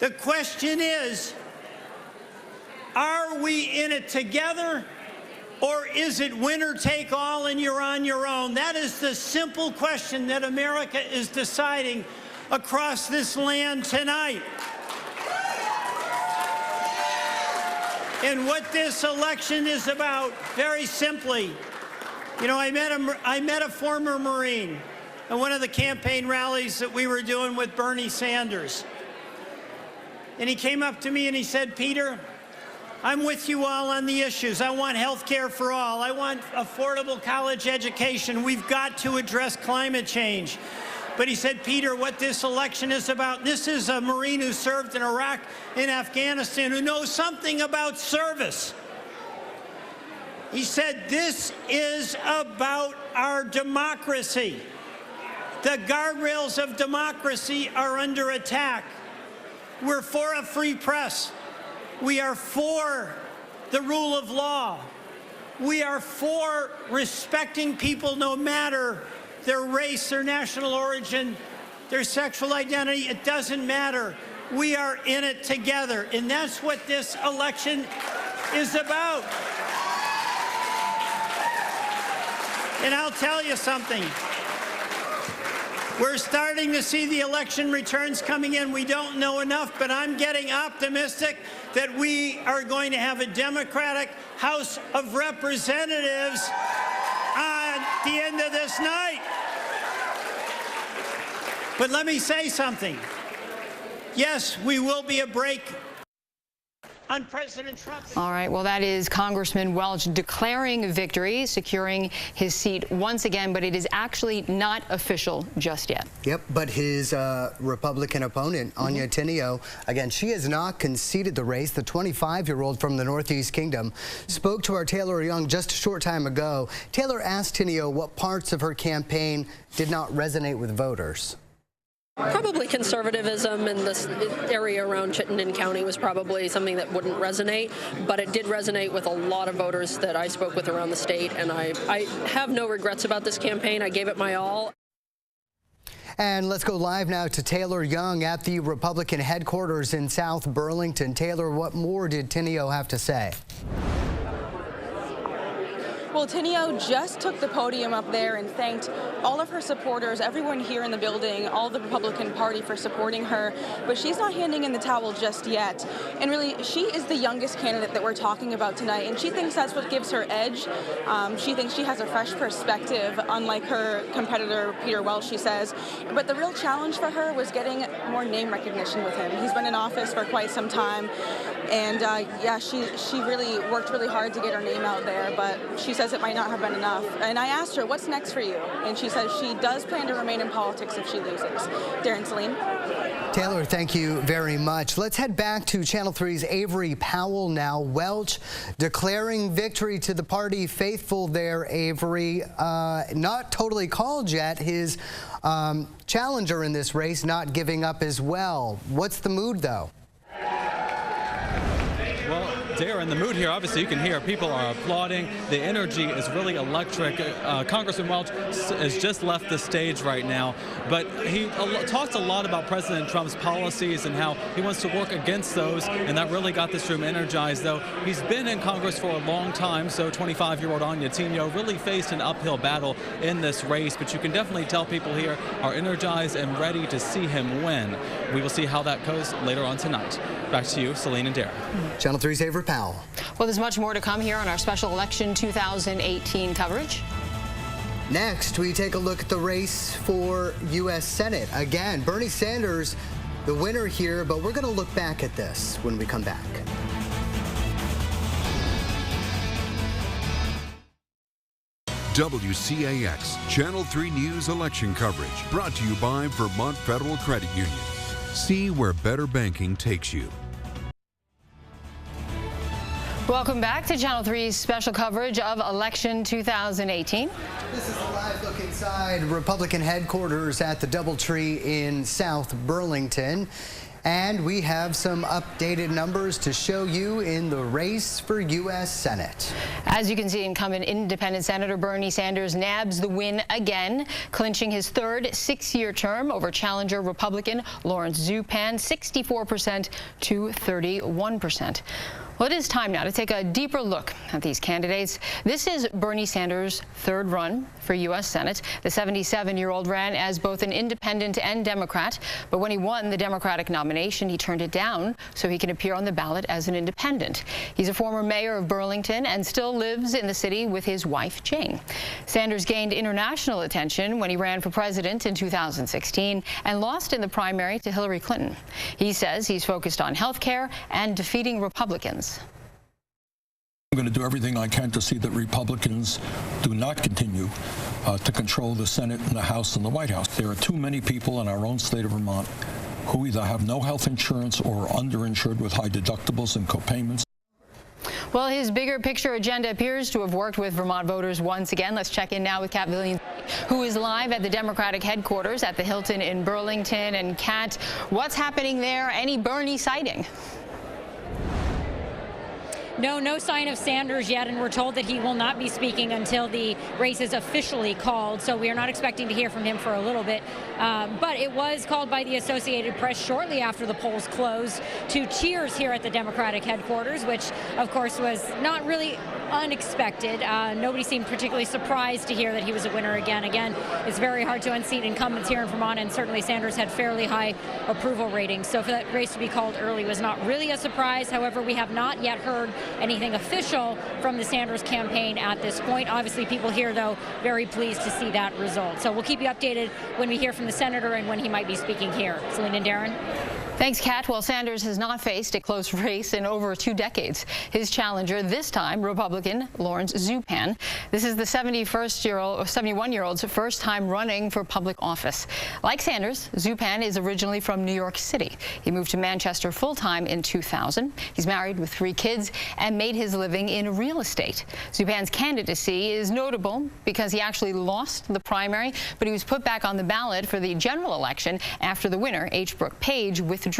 The question is, are we in it together, or is it winner take all and you're on your own? That is the simple question that America is deciding across this land tonight. And what this election is about, very simply, you know, I met a former Marine at one of the campaign rallies that we were doing with Bernie Sanders. And he came up to me and he said, Peter, I'm with you all on the issues. I want health care for all. I want affordable college education. We've got to address climate change. But he said, Peter, what this election is about, this is a Marine who served in Iraq and Afghanistan who knows something about service. He said, this is about our democracy. The guardrails of democracy are under attack. We're for a free press. We are for the rule of law. We are for respecting people no matter their race, their national origin, their sexual identity. It doesn't matter. We are in it together, and that's what this election is about. And I'll tell you something. We're starting to see the election returns coming in. We don't know enough, but I'm getting optimistic that we are going to have a Democratic House of Representatives at the end of this night. But let me say something. Yes, we will be a break on President Trump. All right, well, that is Congressman Welch declaring victory, securing his seat once again, but it is actually not official just yet. Yep, but his Republican opponent, Anya Tinio, again, she has not conceded the race. The 25-year-old from the Northeast Kingdom spoke to our Taylor Young just a short time ago. Taylor asked Tinio what parts of her campaign did not resonate with voters. Probably conservatism in this area around Chittenden County was probably something that wouldn't resonate, but it did resonate with a lot of voters that I spoke with around the state, and I have no regrets about this campaign. I gave it my all. And let's go live now to Taylor Young at the Republican headquarters in South Burlington. Taylor, what more did Tinio have to say? Well, Tinio just took the podium up there and thanked all of her supporters, everyone here in the building, all the Republican Party for supporting her. But she's not handing in the towel just yet. And really, she is the youngest candidate that we're talking about tonight, and she thinks that's what gives her edge. She thinks she has a fresh perspective, unlike her competitor, Peter Welch, she says. But the real challenge for her was getting more name recognition with him. He's been in office for quite some time. And yeah, she really worked really hard to get her name out there, but she says it might not have been enough. And I asked her, what's next for you? And she says she does plan to remain in politics if she loses. Darren, Celine. Taylor, thank you very much. Let's head back to Channel 3's Avery Powell now. Welch declaring victory to the party faithful there, Avery. Not totally called yet. His challenger in this race not giving up as well. What's the mood, though? Darren, the mood here, obviously you can hear people are applauding. The energy is really electric. Congressman Welch has just left the stage right now, but he talks a lot about President Trump's policies and how he wants to work against those, and that really got this room energized, though he's been in Congress for a long time, so 25-year-old Anya Tinio really faced an uphill battle in this race, but you can definitely tell people here are energized and ready to see him win. We will see how that goes later on tonight. Back to you, Celine and Darren. Channel 3's Avery Powell. Well, there's much more to come here on our special election 2018 coverage. Next, we take a look at the race for U.S. Senate. Again, Bernie Sanders, the winner here, but we're going to look back at this when we come back. WCAX Channel 3 News election coverage brought to you by Vermont Federal Credit Union. See where better banking takes you. Welcome back to Channel 3's special coverage of election 2018. This is a live look inside Republican headquarters at the DoubleTree in South Burlington. And we have some updated numbers to show you in the race for U.S. Senate. As you can see, incumbent independent Senator Bernie Sanders nabs the win again, clinching his third 6-year term over challenger Republican Lawrence Zupan, 64% to 31%. Well, it is time now to take a deeper look at these candidates. This is Bernie Sanders' third run for U.S. Senate. The 77-year-old ran as both an independent and Democrat, but when he won the Democratic nomination, he turned it down so he can appear on the ballot as an independent. He's a former mayor of Burlington and still lives in the city with his wife, Jane. Sanders gained international attention when he ran for president in 2016 and lost in the primary to Hillary Clinton. He says he's focused on health care and defeating Republicans. I'm going to do everything I can to see that Republicans do not continue to control the Senate and the House and the White House. There are too many people in our own state of Vermont who either have no health insurance or are underinsured with high deductibles and copayments. Well, his bigger picture agenda appears to have worked with Vermont voters once again. Let's check in now with Kat Villian, who is live at the Democratic headquarters at the Hilton in Burlington. And Kat, what's happening there? Any Bernie sighting? No sign of Sanders yet, and we're told that he will not be speaking until the race is officially called, so we are not expecting to hear from him for a little bit. But it was called by the Associated Press shortly after the polls closed to cheers here at the Democratic headquarters, which, of course, was not really unexpected. Nobody seemed particularly surprised to hear that he was a winner again. Again, it's very hard to unseat incumbents here in Vermont, and certainly Sanders had fairly high approval ratings. So for that race to be called early was not really a surprise. However, we have not yet heard anything official from the Sanders campaign at this point. Obviously, people here, though, very pleased to see that result. So we'll keep you updated when we hear from the senator and when he might be speaking here. Celine and Darren. Thanks, Kat. Well, Sanders has not faced a close race in over 2 decades. His challenger, this time, Republican Lawrence Zupan. This is the 71-year-old's first time running for public office. Like Sanders, Zupan is originally from New York City. He moved to Manchester full-time in 2000. He's married with 3 kids and made his living in real estate. Zupan's candidacy is notable because he actually lost the primary, but he was put back on the ballot for the general election after the winner, H. Brooke Page, withdrew.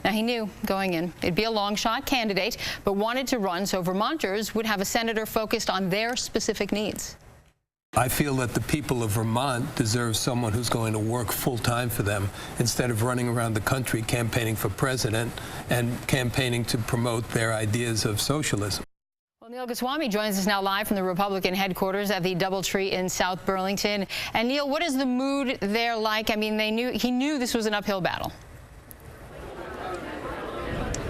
Now, he knew going in it'd be a long shot candidate, but wanted to run so Vermonters would have a senator focused on their specific needs. I feel that the people of Vermont deserve someone who's going to work full-time for them instead of running around the country campaigning for president and campaigning to promote their ideas of socialism. Well, Neil Goswami joins us now live from the Republican headquarters at the DoubleTree in South Burlington. And Neil, what is the mood there like? I mean, he knew this was an uphill battle.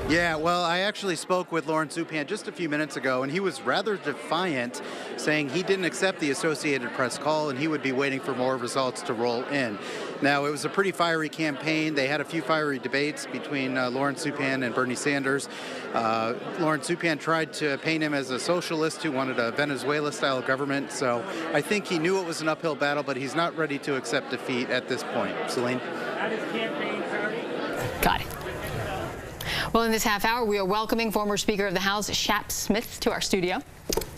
Yeah, well, I actually spoke with Lawrence Zupan just a few minutes ago, and he was rather defiant, saying he didn't accept the Associated Press call and he would be waiting for more results to roll in. Now, it was a pretty fiery campaign. They had a few fiery debates between Lawrence Zupan and Bernie Sanders. Lawrence Zupan tried to paint him as a socialist who wanted a Venezuela-style government, so I think he knew it was an uphill battle, but he's not ready to accept defeat at this point. Celine? Got it. Well, in this half hour, we are welcoming former Speaker of the House, Shap Smith, to our studio.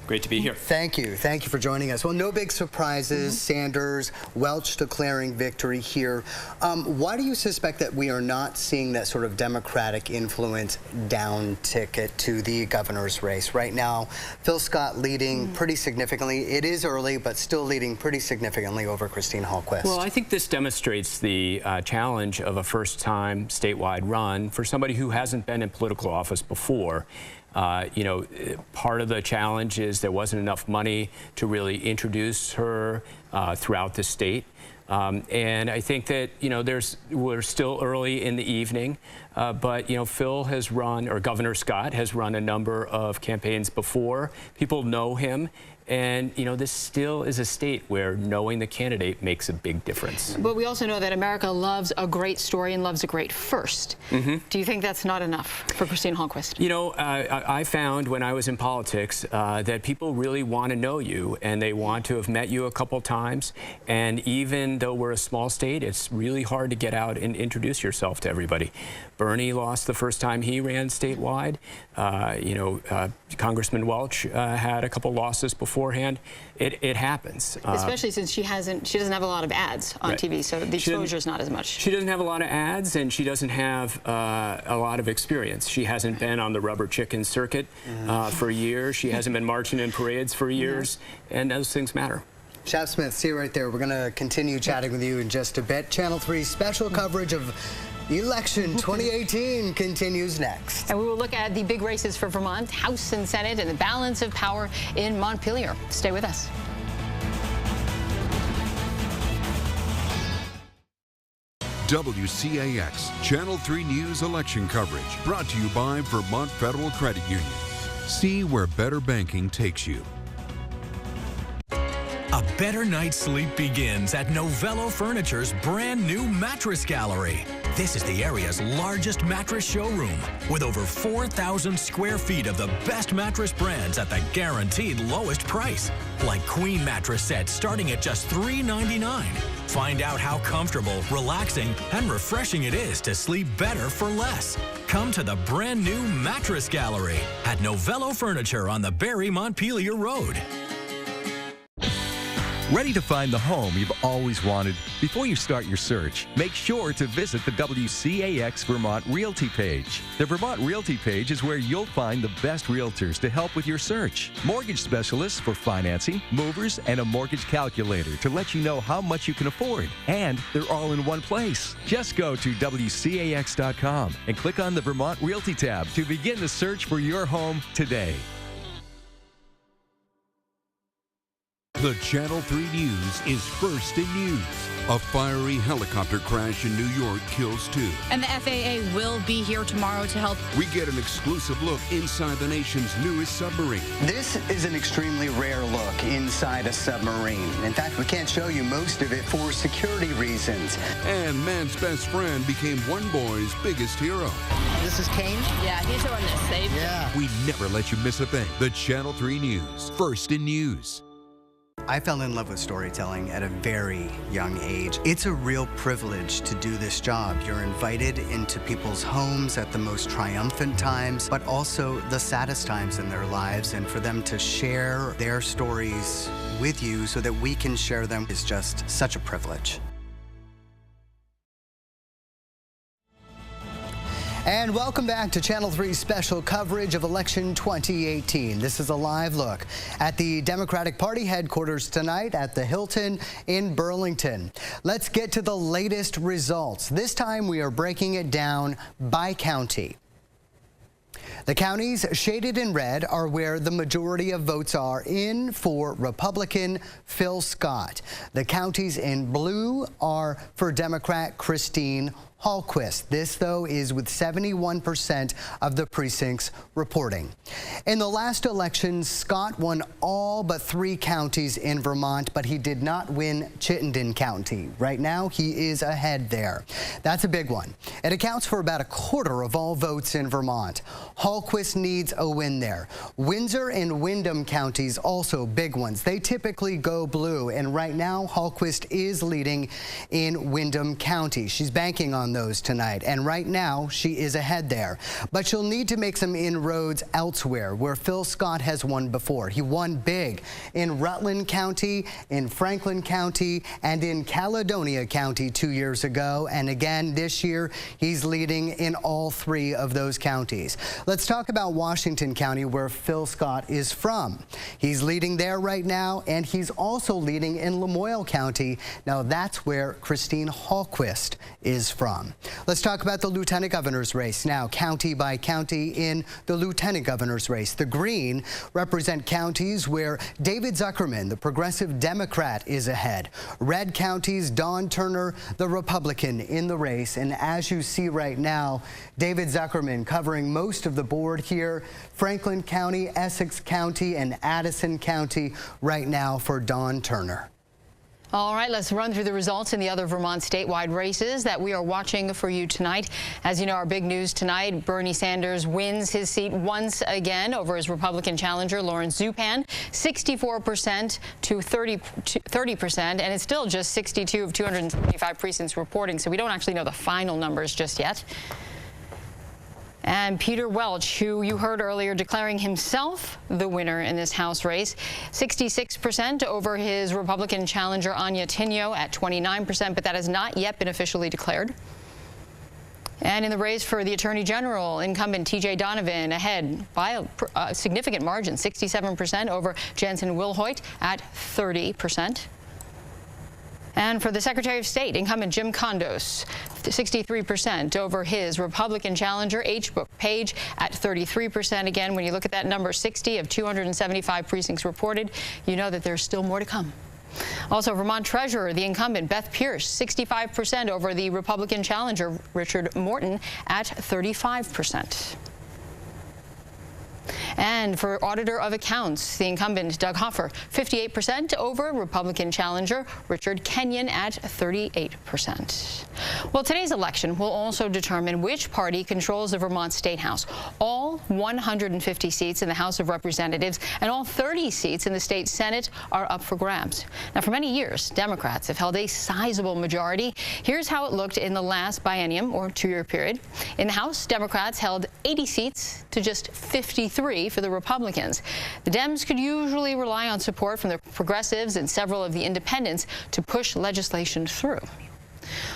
Great to be here. Thank you. Thank you for joining us. Well, no big surprises. Sanders, Welch declaring victory here. Why do you suspect that we are not seeing that sort of Democratic influence down ticket to the governor's race? Right now, Phil Scott leading pretty significantly. It is early, but still leading pretty significantly over Christine Hallquist. Well, I think this demonstrates the challenge of a first-time statewide run for somebody who hasn't been in political office before. You know, part of the challenge is there wasn't enough money to really introduce her throughout the state. And I think that, you know, we're still early in the evening, but, you know, Phil has run, or Governor Scott has run a number of campaigns before. People know him. And, you know, this still is a state where knowing the candidate makes a big difference. But we also know that America loves a great story and loves a great first. Do you think that's not enough for Christine Hallquist? You know, I found when I was in politics that people really want to know you, and they want to have met you a couple times. And even though we're a small state, it's really hard to get out and introduce yourself to everybody. Bernie lost the first time he ran statewide. You know, Congressman Welch had a couple losses beforehand. It happens. Especially since she doesn't have a lot of ads on TV, so the exposure is not as much. She doesn't have a lot of ads, and she doesn't have a lot of experience. She hasn't been on the rubber chicken circuit for years. She hasn't been marching in parades for years, and those things matter. Shap Smith, see you right there. We're going to continue chatting with you in just a bit. Channel 3 special coverage of Election 2018 continues next. And we will look at the big races for Vermont, House and Senate, and the balance of power in Montpelier. Stay with us. WCAX Channel 3 News election coverage brought to you by Vermont Federal Credit Union. See where better banking takes you. A better night's sleep begins at Novello Furniture's brand new mattress gallery. This is the area's largest mattress showroom with over 4,000 square feet of the best mattress brands at the guaranteed lowest price. Like queen mattress sets starting at just $3.99. Find out how comfortable, relaxing, and refreshing it is to sleep better for less. Come to the brand new Mattress Gallery at Novello Furniture on the Barry Montpelier Road. Ready to find the home you've always wanted? Before you start your search, make sure to visit the WCAX Vermont Realty page. The Vermont Realty page is where you'll find the best realtors to help with your search. Mortgage specialists for financing, movers, and a mortgage calculator to let you know how much you can afford. And they're all in one place. Just go to WCAX.com and click on the Vermont Realty tab to begin the search for your home today. The Channel 3 News is first in news. A fiery helicopter crash in New York kills 2. And the FAA will be here tomorrow to help. We get an exclusive look inside the nation's newest submarine. This is an extremely rare look inside a submarine. In fact, we can't show you most of it for security reasons. And man's best friend became one boy's biggest hero. This is Kane? Yeah, he's the one that saved him. We never let you miss a thing. The Channel 3 News, first in news. I fell in love with storytelling at a very young age. It's a real privilege to do this job. You're invited into people's homes at the most triumphant times, but also the saddest times in their lives. And for them to share their stories with you so that we can share them is just such a privilege. And welcome back to Channel 3's special coverage of election 2018. This is a live look at the Democratic Party headquarters tonight at the Hilton in Burlington. Let's get to the latest results. This time we are breaking it down by county. The counties shaded in red are where the majority of votes are in for Republican Phil Scott. The counties in blue are for Democrat Christine Hallquist. This, though, is with 71% of the precincts reporting. In the last election, Scott won all but 3 counties in Vermont, but he did not win Chittenden County. Right now, he is ahead there. That's a big one. It accounts for about 1/4 of all votes in Vermont. Hallquist needs a win there. Windsor and Windham counties also big ones. They typically go blue, and right now, Hallquist is leading in Windham County. She's banking on those tonight, and right now she is ahead there. But she'll need to make some inroads elsewhere where Phil Scott has won before. He won big in Rutland County, in Franklin County, and in Caledonia County 2 years ago, and again this year he's leading in all 3 of those counties. Let's talk about Washington County, where Phil Scott is from. He's leading there right now, and he's also leading in Lamoille County. Now that's where Christine Hallquist is from. Let's talk about the lieutenant governor's race now, county by county in the lieutenant governor's race. The green represent counties where David Zuckerman, the progressive Democrat, is ahead. Red counties, Don Turner, the Republican, in the race. And as you see right now, David Zuckerman covering most of the board here. Franklin County, Essex County, and Addison County right now for Don Turner. All right, let's run through the results in the other Vermont statewide races that we are watching for you tonight. As you know, our big news tonight, Bernie Sanders wins his seat once again over his Republican challenger, Lawrence Zupan, 64% to 30%, and it's still just 62 of 275 precincts reporting, so we don't actually know the final numbers just yet. And Peter Welch, who you heard earlier declaring himself the winner in this House race, 66% over his Republican challenger Anya Tinio at 29%, but that has not yet been officially declared. And in the race for the Attorney General, incumbent T.J. Donovan ahead by a significant margin, 67% over Jensen Wilhoit at 30%. And for the Secretary of State, incumbent Jim Kondos, 63% over his Republican challenger, H. Book Page, at 33%. Again, when you look at that number, 60 of 275 precincts reported, you know that there's still more to come. Also, Vermont Treasurer, the incumbent Beth Pierce, 65% over the Republican challenger, Richard Morton, at 35%. And for Auditor of Accounts, the incumbent Doug Hoffer, 58% over Republican challenger Richard Kenyon at 38%. Well, today's election will also determine which party controls the Vermont State House. All 150 seats in the House of Representatives and all 30 seats in the state Senate are up for grabs. Now, for many years, Democrats have held a sizable majority. Here's how it looked in the last biennium, or two-year period. In the House, Democrats held 80 seats to just 53 for the Republicans. The Dems could usually rely on support from the progressives and several of the independents to push legislation through.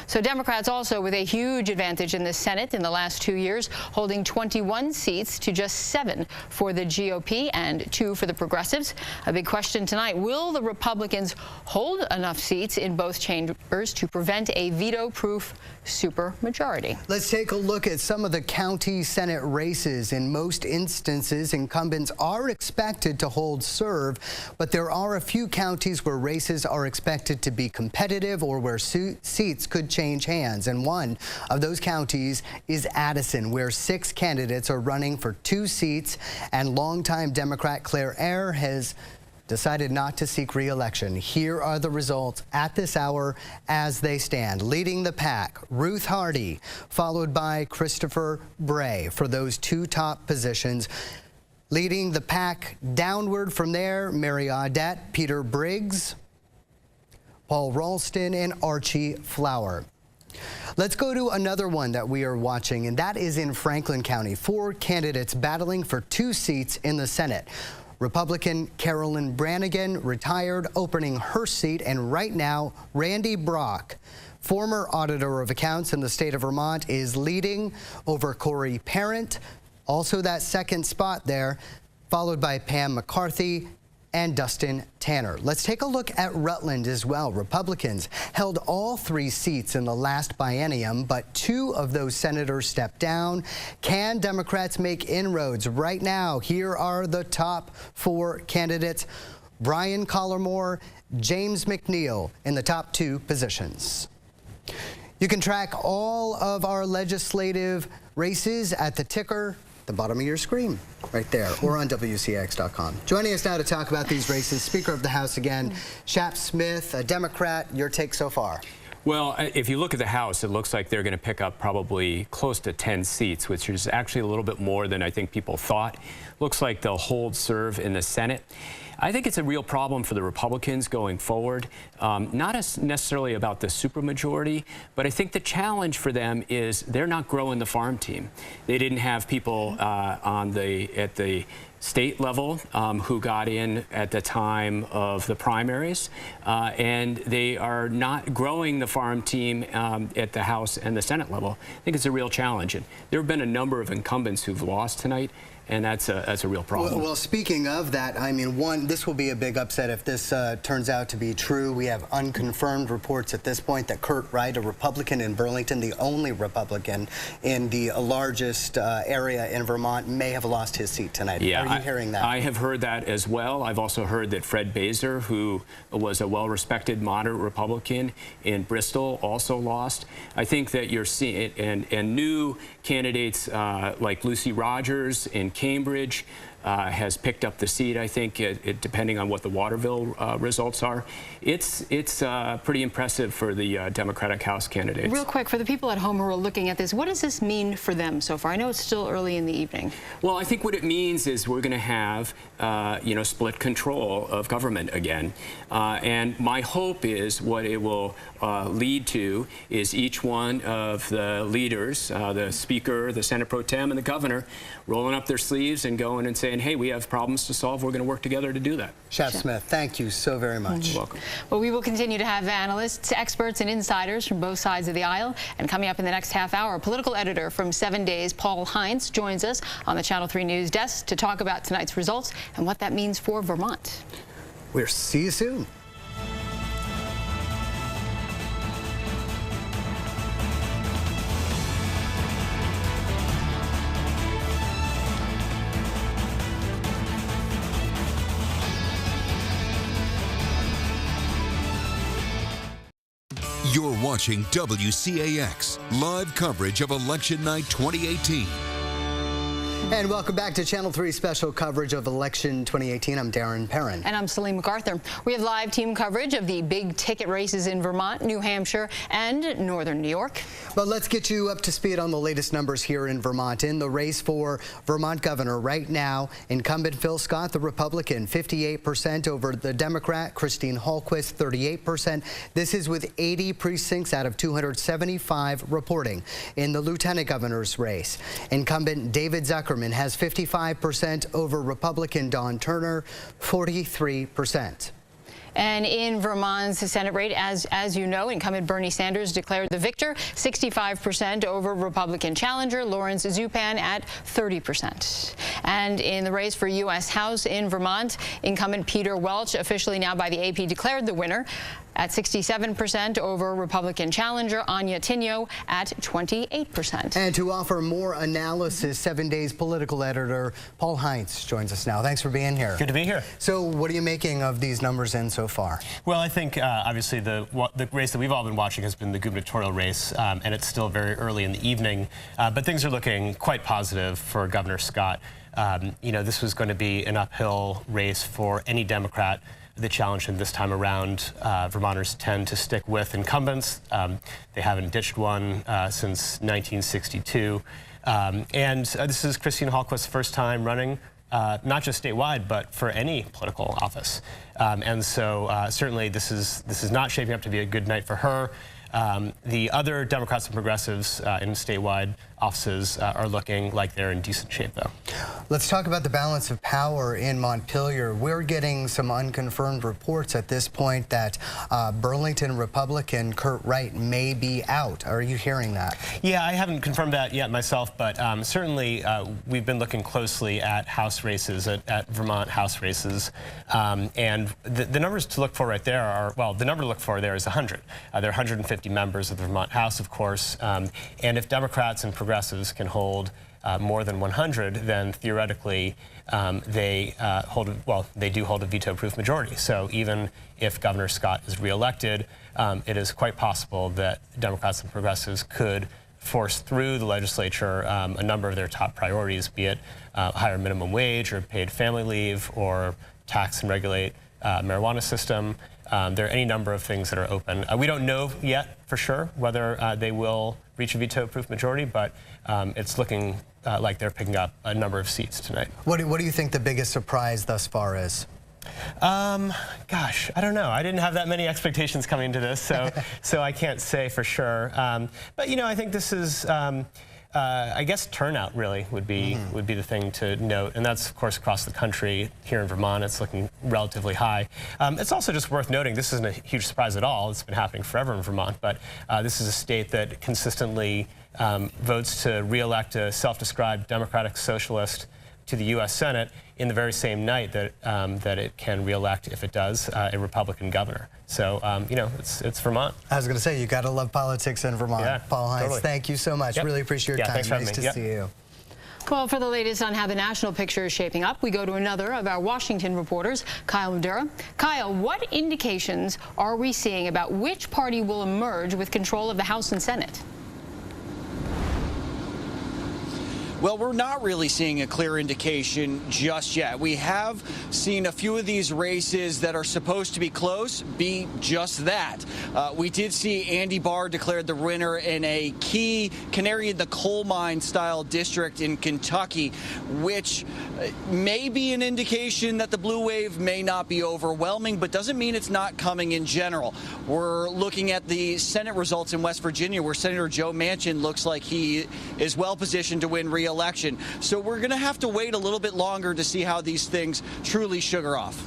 So Democrats also with a huge advantage in the Senate in the last 2 years, holding 21 seats to just 7 for the GOP and 2 for the progressives. A big question tonight, will the Republicans hold enough seats in both chambers to prevent a veto-proof supermajority? Let's take a look at some of the county Senate races. In most instances, incumbents are expected to hold serve, but there are a few counties where races are expected to be competitive or where seats could change hands. And one of those counties is Addison, where 6 candidates are running for 2 seats, and longtime Democrat Claire Eyre has decided not to seek re-election. Here are the results at this hour as they stand. Leading the pack, Ruth Hardy, followed by Christopher Bray for those 2 top positions. Leading the pack downward from there, Mary Audette, Peter Briggs, Paul Ralston, and Archie Flower. Let's go to another one that we are watching, and that is in Franklin County. 4 candidates battling for 2 seats in the Senate. Republican Carolyn Brannigan retired, opening her seat, and right now, Randy Brock, former Auditor of Accounts in the state of Vermont, is leading over Corey Parent, also that second spot there, followed by Pam McCarthy and Dustin Tanner. Let's take a look at Rutland as well. Republicans held all 3 seats in the last biennium, but 2 of those senators stepped down. Can Democrats make inroads? Right now, here are the top 4 candidates. Brian Collarmore, James McNeil in the top 2 positions. You can track all of our legislative races at the ticker, the bottom of your screen, right there, or on WCAX.com. Joining us now to talk about these races, Speaker of the House again, Shap Smith, a Democrat. Your take so far? Well, if you look at the House, it looks like they're going to pick up probably close to 10 seats, which is actually a little bit more than I think people thought. Looks like they'll hold serve in the Senate. I think it's a real problem for the Republicans going forward, not necessarily about the supermajority, but I think the challenge for them is they're not growing the farm team. They didn't have people at the state level who got in at the time of the primaries, and they are not growing the farm team at the House and the Senate level. I think it's a real challenge. And there have been a number of incumbents who've lost tonight, and that's a real problem. Well, speaking of that, I mean, this will be a big upset if this turns out to be true. We have unconfirmed reports at this point that Kurt Wright, a Republican in Burlington, the only Republican in the largest area in Vermont, may have lost his seat tonight. Yeah, are you hearing that? I have heard that as well. I've also heard that Fred Baser, who was a well-respected moderate Republican in Bristol, also lost. I think that you're seeing, and new candidates like Lucy Rogers in Cambridge has picked up the seat, I think, depending on what the Waterville results are. It's pretty impressive for the Democratic House candidates. Real quick, for the people at home who are looking at this, what does this mean for them so far? I know it's still early in the evening. Well, I think what it means is we're going to have, split control of government again. And my hope is what it will lead to is each one of the leaders, the Speaker, the Senate Pro Tem, and the Governor, rolling up their sleeves and going and saying, hey, we have problems to solve. We're going to work together to do that. Shap Smith, thank you so very much. You're welcome. Well, we will continue to have analysts, experts, and insiders from both sides of the aisle. And coming up in the next half hour, political editor from 7 Days, Paul Heinz, joins us on the Channel 3 News desk to talk about tonight's results and what that means for Vermont. We'll see you soon. You're watching WCAX, live coverage of Election Night 2018. And welcome back to Channel 3 special coverage of election 2018. I'm Darren Perrin. And I'm Celine MacArthur. We have live team coverage of the big ticket races in Vermont, New Hampshire, and northern New York. But let's get you up to speed on the latest numbers here in Vermont. In the race for Vermont governor right now, incumbent Phil Scott, the Republican, 58% over the Democrat, Christine Hallquist, 38%. This is with 80 precincts out of 275 reporting. In the lieutenant governor's race, incumbent David Zuckerman has 55% over Republican Don Turner, 43%. And in Vermont's Senate race, as you know, incumbent Bernie Sanders declared the victor, 65% over Republican challenger Lawrence Zupan at 30%. And in the race for U.S. House in Vermont, incumbent Peter Welch, officially now by the AP, declared the winner at 67% over Republican challenger Anya Tinio at 28%. And to offer more analysis, 7 Days political editor Paul Heinz joins us now. Thanks for being here. Good to be here. So what are you making of these numbers in so far? Well, I think obviously the race that we've all been watching has been the gubernatorial race, and it's still very early in the evening, but things are looking quite positive for Governor Scott. You know, this was going to be an uphill race for any Democrat. The challenge in this time around, Vermonters tend to stick with incumbents. They haven't ditched one since 1962. And this is Christine Hallquist's first time running, not just statewide, but for any political office. And so certainly this is not shaping up to be a good night for her. The other Democrats and progressives in statewide offices are looking like they're in decent shape, though. Let's talk about the balance of power in Montpelier. We're getting some unconfirmed reports at this point that Burlington Republican Kurt Wright may be out. Are you hearing that? Yeah, I haven't confirmed that yet myself, but certainly we've been looking closely at House races, at Vermont House races, and the numbers to look for right there are, well, the number to look for there is 100. There are 150 members of the Vermont House, of course, and if Democrats and progressives can hold more than 100, then theoretically they do hold a veto-proof majority. So even if Governor Scott is reelected, it is quite possible that Democrats and progressives could force through the legislature a number of their top priorities, be it a higher minimum wage or paid family leave or tax and regulate marijuana system. There are any number of things that are open. We don't know yet for sure whether they will reach a veto-proof majority, but it's looking like they're picking up a number of seats tonight. What do you think the biggest surprise thus far is? Gosh, I don't know. I didn't have that many expectations coming into this, so I can't say for sure. But you know, I think this is. I guess turnout really would be the thing to note, and that's of course across the country. Here in Vermont, it's looking relatively high. It's also just worth noting this isn't a huge surprise at all. It's been happening forever in Vermont, but this is a state that consistently votes to re-elect a self-described democratic socialist to the U.S. Senate in the very same night that that it can re-elect, if it does, a Republican governor. So, you know, it's Vermont. I was going to say, you got to love politics in Vermont. Yeah, Paul Heinz, totally. Thank you so much. Yep. Really appreciate your time. Thanks for having nice me. to see you. Well, for the latest on how the national picture is shaping up, we go to another of our Washington reporters, Kyle Madura. Kyle, what indications are we seeing about which party will emerge with control of the House and Senate? Well, we're not really seeing a clear indication just yet. We have seen a few of these races that are supposed to be close be just that. We did see Andy Barr declared the winner in a key canary in the coal mine style district in Kentucky, which may be an indication that the blue wave may not be overwhelming, but doesn't mean it's not coming in general. We're looking at the Senate results in West Virginia, where Senator Joe Manchin looks like he is well positioned to win re-election. So we're going to have to wait a little bit longer to see how these things truly sugar off.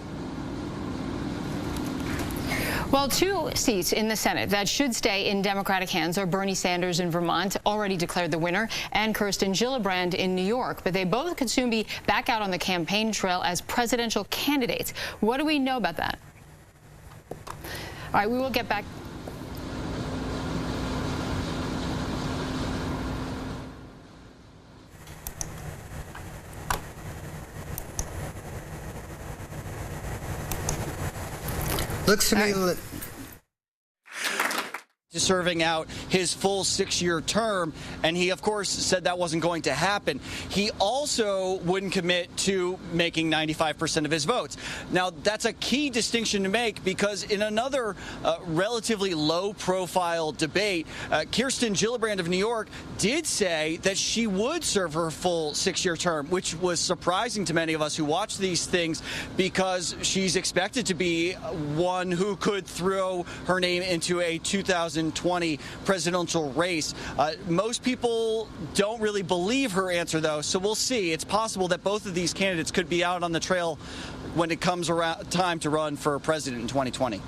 Well, 2 seats in the Senate that should stay in Democratic hands are Bernie Sanders in Vermont, already declared the winner, and Kirsten Gillibrand in New York. But they both could soon be back out on the campaign trail as presidential candidates. What do we know about that? All right, we will get back. Looks to me serving out his full 6-year term, and he of course said that wasn't going to happen. He also wouldn't commit to making 95% of his votes. Now that's a key distinction to make, because in another relatively low-profile debate, Kirsten Gillibrand of New York did say that she would serve her full 6-year term, which was surprising to many of us who watch these things, because she's expected to be one who could throw her name into a 2020 presidential race. Most people don't really believe her answer, though, so we'll see. It's possible that both of these candidates could be out on the trail when it comes around time to run for president in 2020.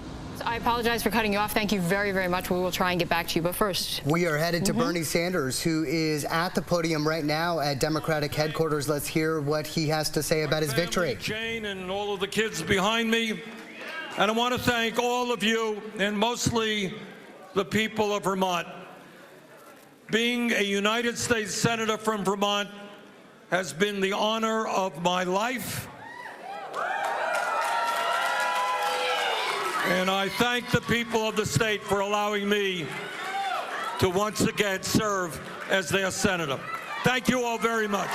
I apologize for cutting you off. Thank you very, very much. We will try and get back to you. But first, we are headed to Bernie Sanders, who is at the podium right now at Democratic headquarters. Let's hear what he has to say about his victory. Jane and all of the kids behind me. And I want to thank all of you, and mostly the people of Vermont. Being a United States Senator from Vermont has been the honor of my life. And I thank the people of the state for allowing me to once again serve as their senator. Thank you all very much.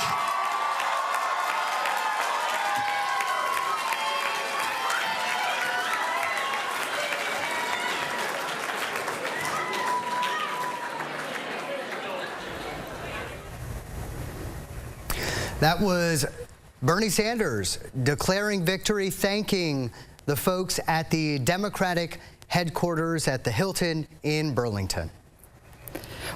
That was Bernie Sanders declaring victory, thanking the folks at the Democratic headquarters at the Hilton in Burlington.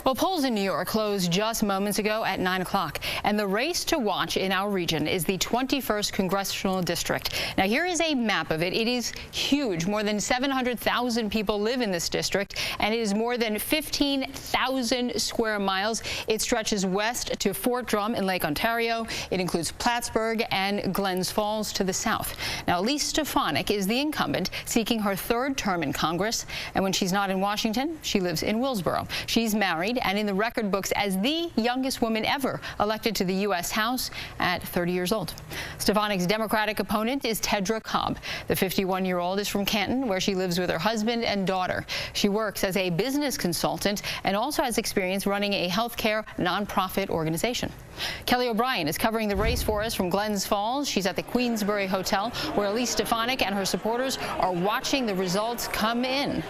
Well, polls in New York closed just moments ago at 9 o'clock, and the race to watch in our region is the 21st Congressional District. Now, here is a map of it. It is huge. More than 700,000 people live in this district, and it is more than 15,000 square miles. It stretches west to Fort Drum in Lake Ontario. It includes Plattsburgh and Glens Falls to the south. Now, Elise Stefanik is the incumbent, seeking her 3rd term in Congress, and when she's not in Washington, she lives in Willsboro. She's married and in the record books as the youngest woman ever elected to the U.S. House at 30 years old. Stefanik's Democratic opponent is Tedra Cobb. The 51-year-old is from Canton, where she lives with her husband and daughter. She works as a business consultant and also has experience running a healthcare nonprofit organization. Kelly O'Brien is covering the race for us from Glens Falls. She's at the Queensbury Hotel, where Elise Stefanik and her supporters are watching the results come in.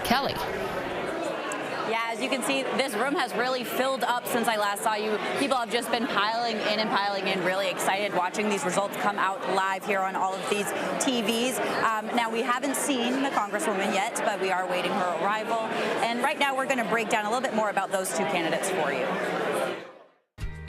Kelly. Yeah, as you can see, this room has really filled up since I last saw you. People have just been piling in, really excited watching these results come out live here on all of these TVs. Now, we haven't seen the Congresswoman yet, but we are waiting her arrival. And right now, we're going to break down a little bit more about those 2 candidates for you.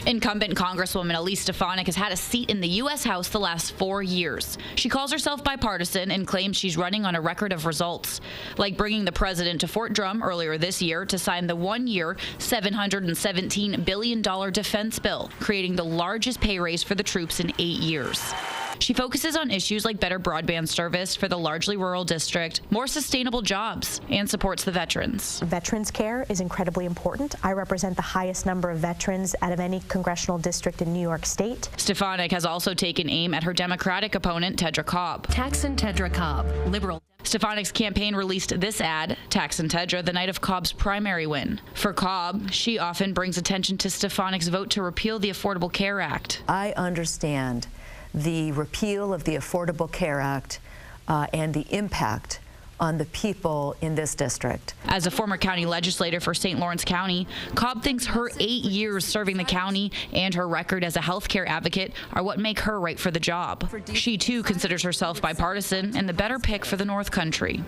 Incumbent Congresswoman Elise Stefanik has had a seat in the U.S. House the last 4 years. She calls herself bipartisan and claims she's running on a record of results, like bringing the president to Fort Drum earlier this year to sign the 1-year, $717 billion defense bill, creating the largest pay raise for the troops in 8 years. She focuses on issues like better broadband service for the largely rural district, more sustainable jobs, and supports the veterans. Veterans care is incredibly important. I represent the highest number of veterans out of any congressional district in New York State. Stefanik has also taken aim at her Democratic opponent, Tedra Cobb. Taxon Tedra Cobb, liberal. Stefanik's campaign released this ad, Taxon Tedra, the night of Cobb's primary win. For Cobb, she often brings attention to Stefanik's vote to repeal the Affordable Care Act. I understand the repeal of the Affordable Care Act and the impact on the people in this district. As a former county legislator for St. Lawrence County, Cobb thinks her 8 years serving the county and her record as a healthcare advocate are what make her right for the job. She, too, considers herself bipartisan and the better pick for the North Country.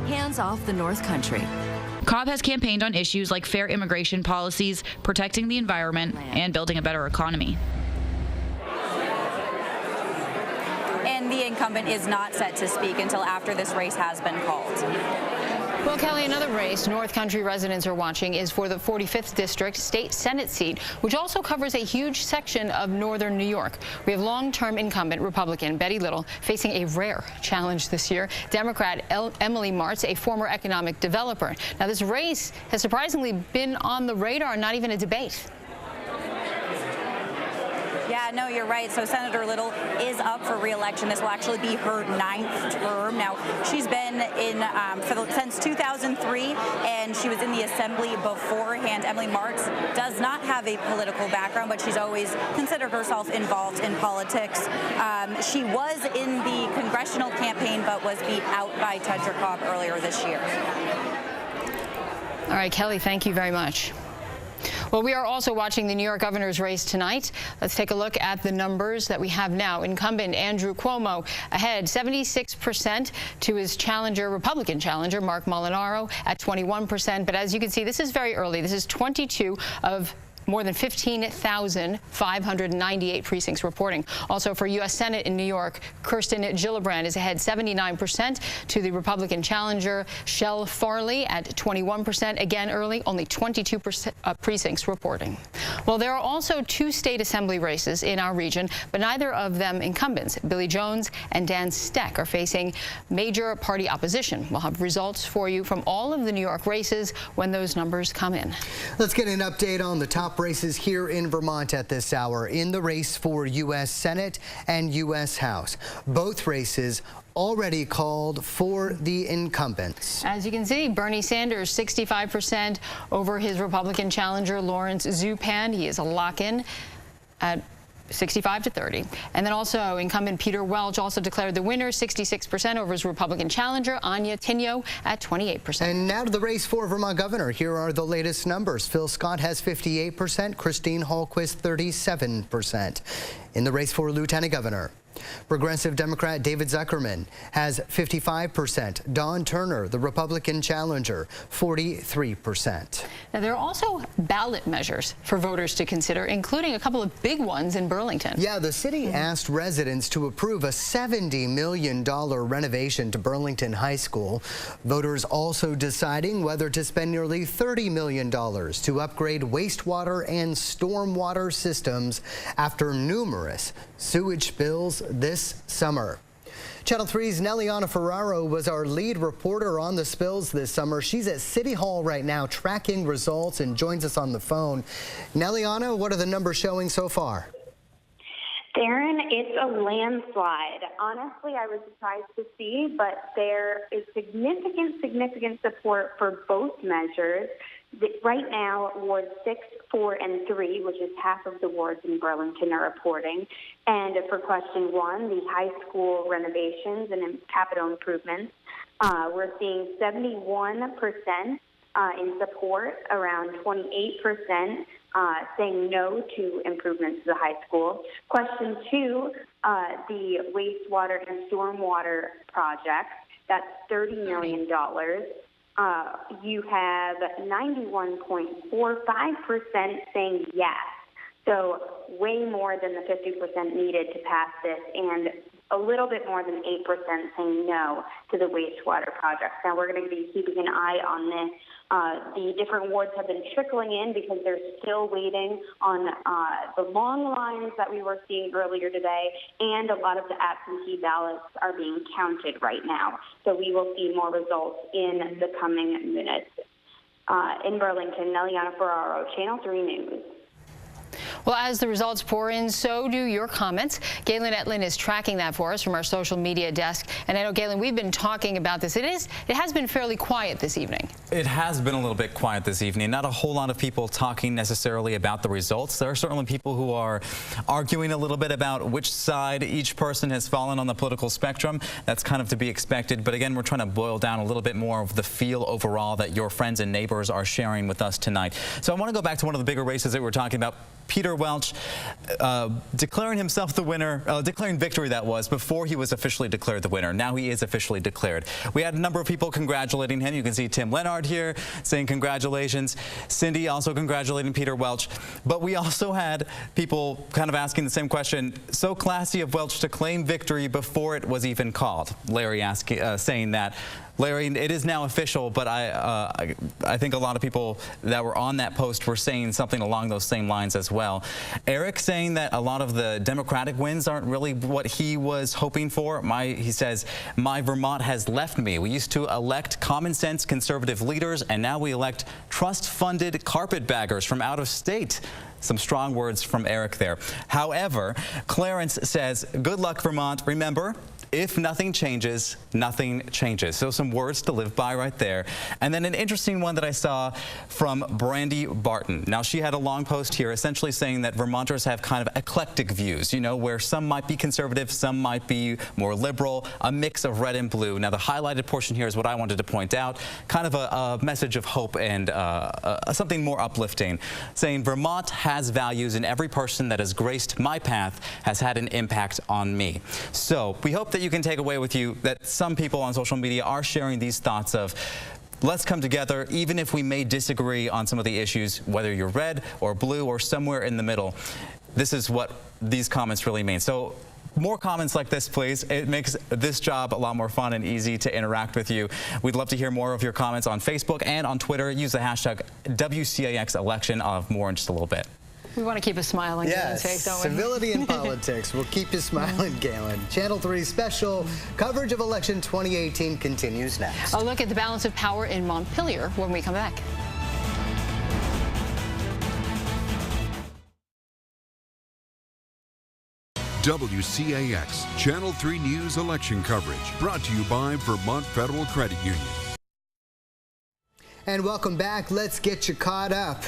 Hands off the North Country. Cobb has campaigned on issues like fair immigration policies, protecting the environment, and building a better economy. And the incumbent is not set to speak until after this race has been called. Well, Kelly, another race North Country residents are watching is for the 45th District State Senate seat, which also covers a huge section of northern New York. We have long-term incumbent Republican Betty Little facing a rare challenge this year. Democrat Emily Martz, a former economic developer. Now, this race has surprisingly been on the radar, not even a debate. Yeah, no, you're right. So Senator Little is up for re-election. This will actually be her 9th term. Now, she's been in since 2003, and she was in the Assembly beforehand. Emily Marks does not have a political background, but she's always considered herself involved in politics. She was in the congressional campaign, but was beat out by Tedra Cobb earlier this year. All right, Kelly, thank you very much. Well, we are also watching the New York governor's race tonight. Let's take a look at the numbers that we have now. Incumbent Andrew Cuomo ahead 76% to his challenger, Republican challenger, Mark Molinaro at 21%. But as you can see, this is very early. This is 22 of more than 15,598 precincts reporting. Also for U.S. Senate in New York, Kirsten Gillibrand is ahead 79% to the Republican challenger, Shel Farley at 21%. Again, early, only 22% precincts reporting. Well, there are also 2 state assembly races in our region, but neither of them incumbents. Billy Jones and Dan Steck are facing major party opposition. We'll have results for you from all of the New York races when those numbers come in. Let's get an update on the top races here in Vermont at this hour in the race for U.S. Senate and U.S. House. Both races already called for the incumbents. As you can see, Bernie Sanders 65% over his Republican challenger Lawrence Zupan. He is a lock-in at 65-30. And then also incumbent Peter Welch also declared the winner, 66% over his Republican challenger Anya Tinio at 28%. And now to the race for Vermont governor. Here are the latest numbers. Phil Scott has 58%, Christine Hallquist 37%. In the race for lieutenant governor, Progressive Democrat David Zuckerman has 55%. Dawn Turner, the Republican challenger, 43%. Now, there are also ballot measures for voters to consider, including a couple of big ones in Burlington. Yeah, the city asked residents to approve a $70 million renovation to Burlington High School. Voters also deciding whether to spend nearly $30 million to upgrade wastewater and stormwater systems after numerous sewage spills this summer. Channel 3's Neliana Ferraro was our lead reporter on the spills this summer. She's at City Hall right now tracking results and joins us on the phone. Neliana, what are the numbers showing so far? Darren, it's a landslide. Honestly, I was surprised to see, but there is significant support for both measures. Right now, Wards 6, 4, and 3, which is half of the wards in Burlington, are reporting. And for question 1, the high school renovations and capital improvements, we're seeing 71% in support, around 28% saying no to improvements to the high school. Question 2, the wastewater and stormwater project, that's $30 million. You have 91.45% saying yes. So way more than the 50% needed to pass this, and a little bit more than 8% saying no to the wastewater projects. Now, we're going to be keeping an eye on this. The different wards have been trickling in because they're still waiting on the long lines that we were seeing earlier today, and a lot of the absentee ballots are being counted right now. So we will see more results in the coming minutes. In Burlington, Neliana Ferraro, Channel 3 News. Well, as the results pour in, so do your comments. Galen Etlin is tracking that for us from our social media desk. And I know, Galen, we've been talking about this. It has been fairly quiet this evening. It has been a little bit quiet this evening. Not a whole lot of people talking necessarily about the results. There are certainly people who are arguing a little bit about which side each person has fallen on the political spectrum. That's kind of to be expected. But again, we're trying to boil down a little bit more of the feel overall that your friends and neighbors are sharing with us tonight. So I want to go back to one of the bigger races that we were talking about. Peter Welch declaring himself the winner, declaring victory, that was, before he was officially declared the winner. Now he is officially declared. We had a number of people congratulating him. You can see Tim Leonard here saying congratulations. Cindy also congratulating Peter Welch. But we also had people kind of asking the same question. So classy of Welch to claim victory before it was even called. Larry saying that Larry, it is now official, but I think a lot of people that were on that post were saying something along those same lines as well. Eric saying that a lot of the Democratic wins aren't really what he was hoping for. He says, my Vermont has left me. We used to elect common sense conservative leaders, and now we elect trust-funded carpetbaggers from out of state. Some strong words from Eric there. However, Clarence says, good luck, Vermont. Remember, if nothing changes, nothing changes. So some words to live by right there. And then an interesting one that I saw from Brandy Barton. Now, she had a long post here essentially saying that Vermonters have kind of eclectic views, you know, where some might be conservative, some might be more liberal, a mix of red and blue. Now, the highlighted portion here is what I wanted to point out, kind of a message of hope and something more uplifting, saying Vermont has values and every person that has graced my path has had an impact on me. So we hope that you can take away with you that some people on social media are sharing these thoughts of let's come together, even if we may disagree on some of the issues, whether you're red or blue or somewhere in the middle. This is what these comments really mean. So more comments like this, please. It makes this job a lot more fun and easy to interact with you. We'd love to hear more of your comments on Facebook and on Twitter. Use the hashtag WCAX election. I'll have more in just a little bit. We want to keep a smile on Galen's face, don't we? Civility in politics. We'll keep you smiling, Galen. Channel 3 special coverage of election 2018 continues next. A look at the balance of power in Montpelier when we come back. WCAX Channel 3 News election coverage brought to you by Vermont Federal Credit Union. And welcome back. Let's get you caught up.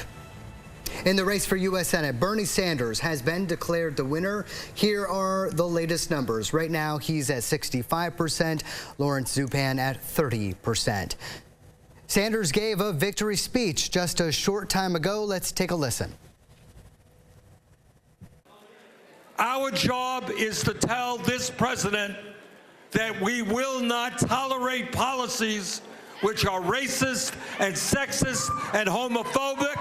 In the race for U.S. Senate, Bernie Sanders has been declared the winner. Here are the latest numbers. Right now, he's at 65%, Lawrence Zupan at 30%. Sanders gave a victory speech just a short time ago. Let's take a listen. Our job is to tell this president that we will not tolerate policies which are racist and sexist and homophobic,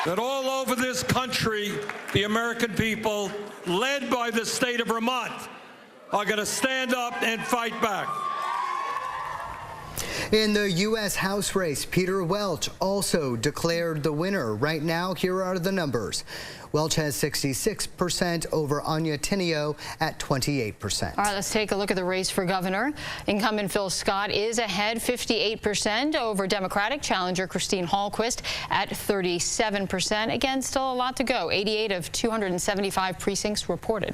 that all over this country, the American people, led by the state of Vermont, are going to stand up and fight back. In the U.S. House race, Peter Welch also declared the winner. Right now, here are the numbers. Welch has 66% over Anya Tinio at 28%. All right, let's take a look at the race for governor. Incumbent Phil Scott is ahead 58% over Democratic challenger Christine Hallquist at 37%. Again, still a lot to go. 88 of 275 precincts reported.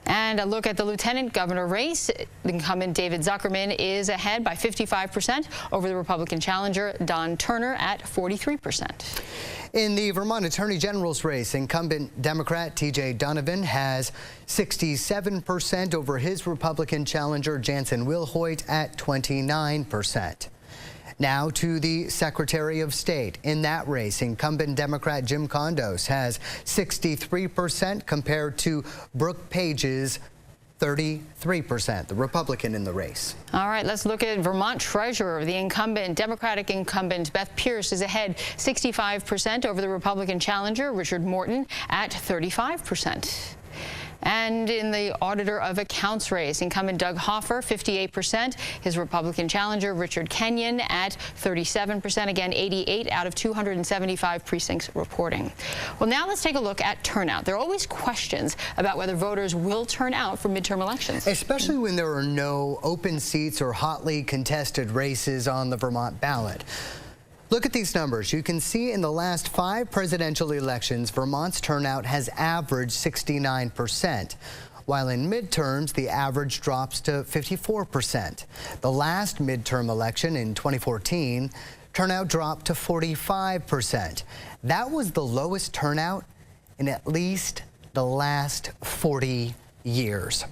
And a look at the lieutenant governor race. The incumbent David Zuckerman is ahead by 55% over the Republican challenger Don Turner at 43%. In the Vermont Attorney General's race, incumbent Democrat T.J. Donovan has 67% over his Republican challenger Jansen Wilhoit at 29%. Now to the Secretary of State. In that race, incumbent Democrat Jim Condos has 63% compared to Brooke Page's 33%, the Republican in the race. All right, let's look at Vermont Treasurer. The Democratic incumbent Beth Pierce is ahead 65% over the Republican challenger Richard Morton at 35%. And in the Auditor of Accounts race, incumbent Doug Hoffer, 58%. His Republican challenger, Richard Kenyon, at 37%. Again, 88 out of 275 precincts reporting. Well, now let's take a look at turnout. There are always questions about whether voters will turn out for midterm elections. Especially when there are no open seats or hotly contested races on the Vermont ballot. Look at these numbers. You can see in the last 5 presidential elections, Vermont's turnout has averaged 69%, while in midterms, the average drops to 54%. The last midterm election in 2014, turnout dropped to 45%. That was the lowest turnout in at least the last 40 years.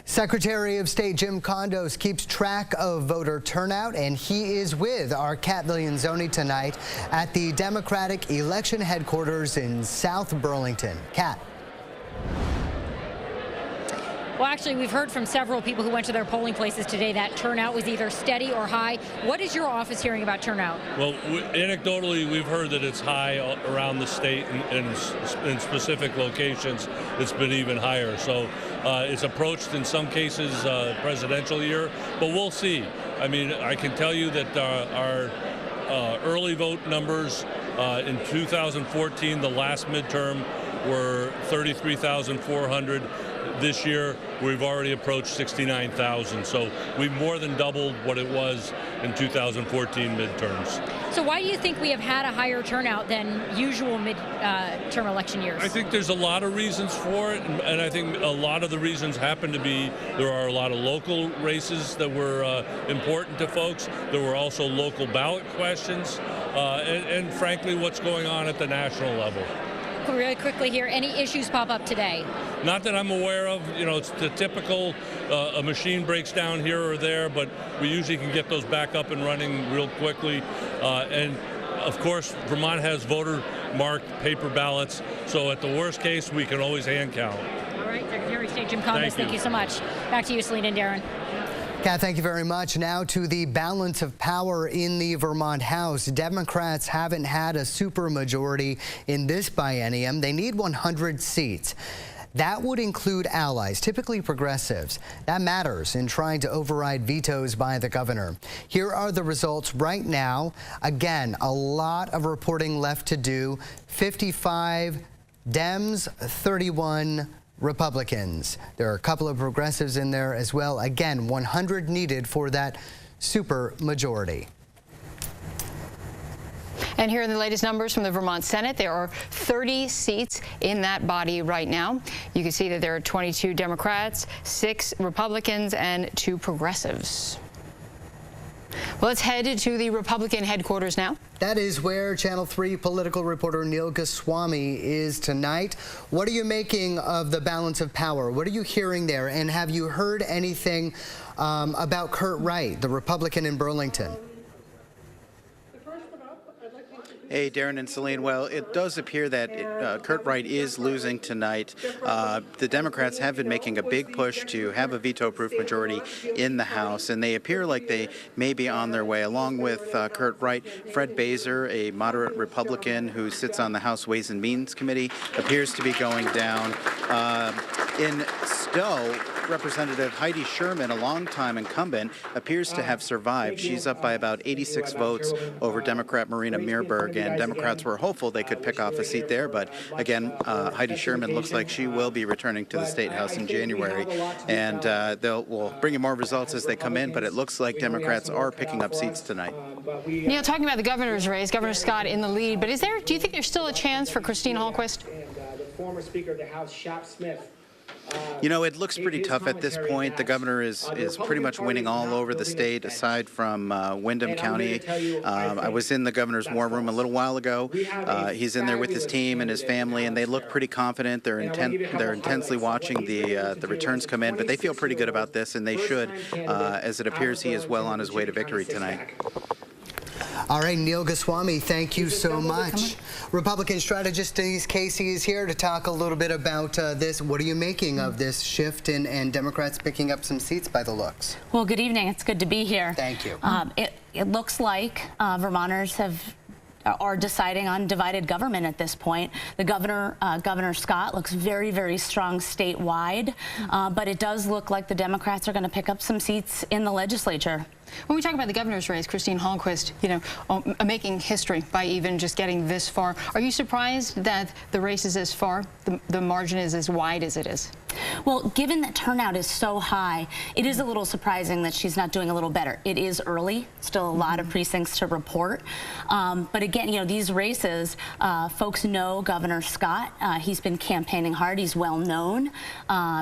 Secretary of State Jim Condos keeps track of voter turnout, and he is with our Kat Villanzoni tonight at the Democratic Election Headquarters in South Burlington. Kat. Well, actually, we've heard from several people who went to their polling places today that turnout was either steady or high. What is your office hearing about turnout? Well, anecdotally, we've heard that it's high around the state and in specific locations. It's been even higher. So it's approached in some cases presidential year, but we'll see. I mean, I can tell you that our early vote numbers in 2014, the last midterm, were 33,400. This year, we've already approached 69,000. So we've more than doubled what it was in 2014 midterms. So why do you think we have had a higher turnout than usual mid-term election years? I think there's a lot of reasons for it, and I think a lot of the reasons happen to be there are a lot of local races that were important to folks. There were also local ballot questions, and frankly, what's going on at the national level. Really quickly here, any issues pop up today? Not that I'm aware of. You know, it's the typical, a machine breaks down here or there, but we usually can get those back up and running real quickly. And of course, Vermont has voter-marked paper ballots, so at the worst case, we can always hand count. All right, Secretary of State Jim Thomas, thank you so much. Back to you, Selena and Darren. Kat, thank you very much. Now to the balance of power in the Vermont House. Democrats haven't had a supermajority in this biennium. They need 100 seats. That would include allies, typically progressives. That matters in trying to override vetoes by the governor. Here are the results right now. Again, a lot of reporting left to do. 55 Dems, 31 Republicans. There are a couple of progressives in there as well. Again, 100 needed for that super majority. And here are the latest numbers from the Vermont Senate. There are 30 seats in that body right now. You can see that there are 22 Democrats, 6 Republicans, and 2 progressives. Well, let's head to the Republican headquarters now. That is where Channel 3 political reporter Neil Goswami is tonight. What are you making of the balance of power? What are you hearing there? And have you heard anything about Kurt Wright, the Republican in Burlington? Hey, Darren and Celine. Well, it does appear that Kurt Wright is losing tonight. The Democrats have been making a big push to have a veto-proof majority in the House, and they appear like they may be on their way. Along with Kurt Wright, Fred Baser, a moderate Republican who sits on the House Ways and Means Committee, appears to be going down. In Stowe, Representative Heidi Sherman, a longtime incumbent, appears to have survived. She's up by about 86 votes over Democrat Marina Meerberg, and Democrats were hopeful they could pick off a seat there. But again, Heidi Sherman looks like she will be returning to the State House in January, and we'll bring you more results as they come in, but it looks like Democrats are picking up seats tonight. Neil, talking about the governor's race, Governor Scott in the lead, but do you think there's still a chance for Christine Hallquist? The former Speaker of the House, Shop Smith. You know, it looks pretty tough at this point. The governor is pretty much winning all over the state, aside from Windham County. I was in the governor's war room a little while ago. He's in there with his team and his family, and they look pretty confident. They're intensely watching the returns come in, but they feel pretty good about this, and they should, as it appears he is well on his way to victory tonight. All right, Neil Goswami, thank you so much. Republican strategist Denise Casey is here to talk a little bit about this. What are you making of this shift and Democrats picking up some seats by the looks? Well, good evening. It's good to be here. Thank you. It looks like Vermonters are deciding on divided government at this point. The Governor Scott looks very, very strong statewide, but it does look like the Democrats are going to pick up some seats in the legislature. When we talk about the governor's race, Christine Hallquist, making history by even just getting this far, are you surprised that the race is as far, the margin is as wide as it is? Well, given that turnout is so high, it is a little surprising that she's not doing a little better. It is early, still a lot of precincts to report. But again, these races, folks know Governor Scott. He's been campaigning hard. He's well known.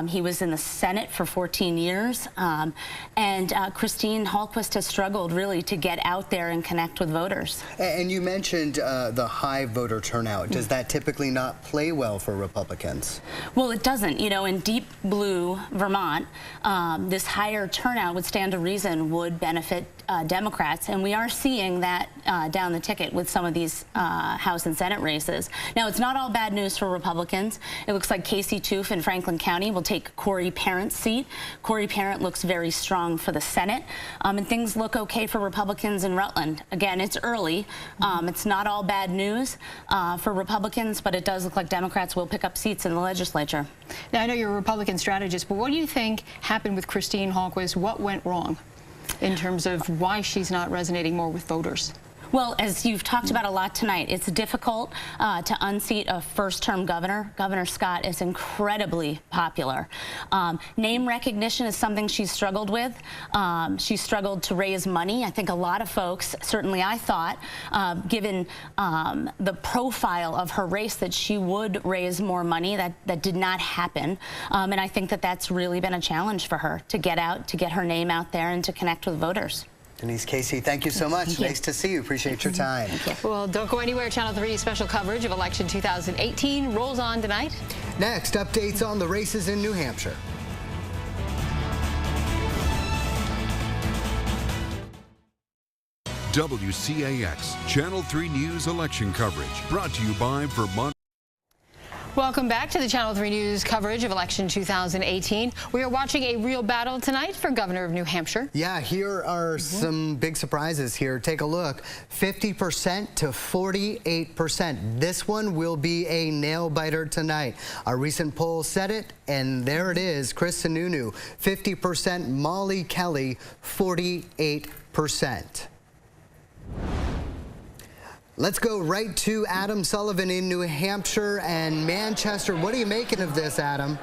He was in the Senate for 14 years. And Christine Hallquist has struggled really to get out there and connect with voters. And you mentioned the high voter turnout. Does that typically not play well for Republicans? Well, it doesn't. In deep blue Vermont, this higher turnout would stand to reason would benefit Democrats, and we are seeing that down the ticket with some of these House and Senate races. Now, it's not all bad news for Republicans. It looks like Casey Toof in Franklin County will take Corey Parent's seat. Corey Parent looks very strong for the Senate, and things look okay for Republicans in Rutland. Again, it's early. It's not all bad news for Republicans, but it does look like Democrats will pick up seats in the legislature. Now, I know you're a Republican strategist, but what do you think happened with Christine Hallquist? What went wrong? in terms of why she's not resonating more with voters? Well, as you've talked about a lot tonight, it's difficult to unseat a first-term governor. Governor Scott is incredibly popular. Name recognition is something she's struggled with. She struggled to raise money. I think a lot of folks, certainly I thought, given the profile of her race, that she would raise more money. That did not happen. And I think that that's really been a challenge for her to get out, to get her name out there, and to connect with voters. Denise Casey, thank you so much. Nice to see you. Appreciate your time. Well, don't go anywhere. Channel 3 special coverage of election 2018 rolls on tonight. Next, updates on the races in New Hampshire. WCAX Channel 3 News election coverage brought to you by Vermont. Welcome back to the Channel 3 News coverage of election 2018. We are watching a real battle tonight for governor of New Hampshire. Yeah, here are some big surprises here. Take a look. 50% to 48%. This one will be a nail-biter tonight. Our recent poll said it, and there it is. Chris Sununu, 50%. Molly Kelly, 48%. Let's go right to Adam Sullivan in New Hampshire and Manchester. What are you making of this, Adam?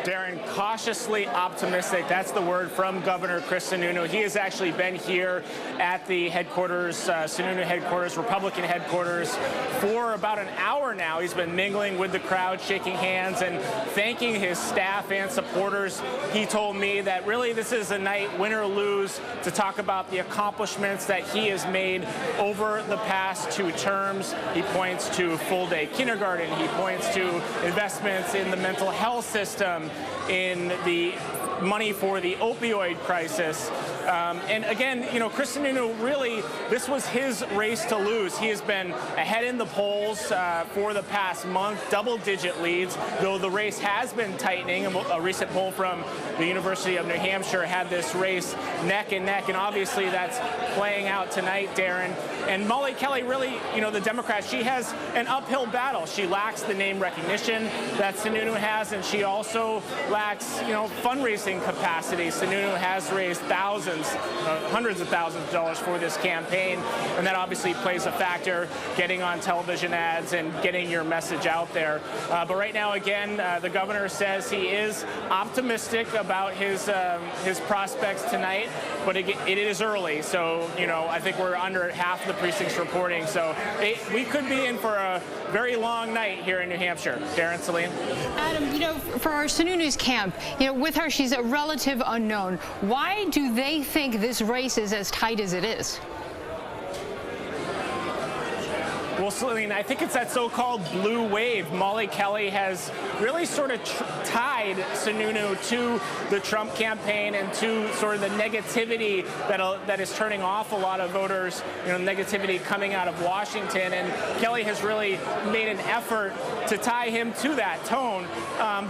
Darren, cautiously optimistic. That's the word from Governor Chris Sununu. He has actually been here at the headquarters, Sununu headquarters, Republican headquarters, for about an hour now. He's been mingling with the crowd, shaking hands, and thanking his staff and supporters. He told me that really this is a night, win or lose, to talk about the accomplishments that he has made over the past 2 terms. He points to full-day kindergarten. He points to investments in the mental health system, in the money for the opioid crisis. And again, you know, Chris Sununu, really, this was his race to lose. He has been ahead in the polls for the past month, double-digit leads, though the race has been tightening. A recent poll from the University of New Hampshire had this race neck and neck, and obviously that's playing out tonight, Darren. And Molly Kelly, really, you know, the Democrat, she has an uphill battle. She lacks the name recognition that Sununu has, and she also lacks, you know, fundraising capacity. Sununu has raised thousands, hundreds of thousands of dollars for this campaign, and that obviously plays a factor, getting on television ads and getting your message out there. But right now, again, the governor says he is optimistic about his prospects tonight, but it is early, so, you know, I think we're under half the precincts reporting, so we could be in for a very long night here in New Hampshire. Darren, Celine? Adam, you know, for our Sununu's camp, you know, with her, she's a relative unknown. Why do they think this race is as tight as it is? Well, Celine, I think it's that so-called blue wave. Molly Kelly has really sort of tied Sununu to the Trump campaign and to sort of the negativity that is turning off a lot of voters, you know, negativity coming out of Washington. And Kelly has really made an effort to tie him to that tone.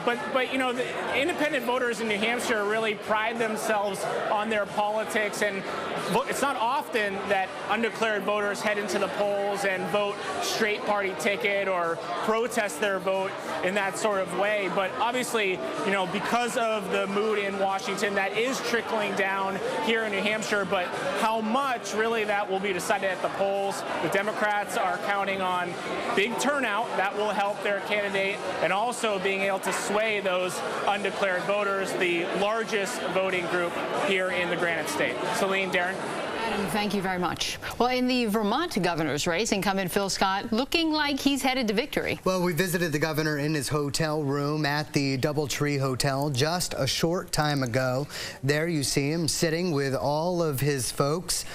But you know, the independent voters in New Hampshire really pride themselves on their politics, and it's not often that undeclared voters head into the polls and vote straight party ticket or protest their vote in that sort of way. But obviously, you know, because of the mood in Washington, that is trickling down here in New Hampshire. But how much, really, that will be decided at the polls. The Democrats are counting on big turnout. That will help their candidate, and also being able to sway those undeclared voters, the largest voting group here in the Granite State. Celine, Darren? Adam, thank you very much. Well, in the Vermont governor's race, incumbent Phil Scott looking like he's headed to victory. Well, we visited the governor in his hotel room at the DoubleTree Hotel just a short time ago. There you see him sitting with all of his folks,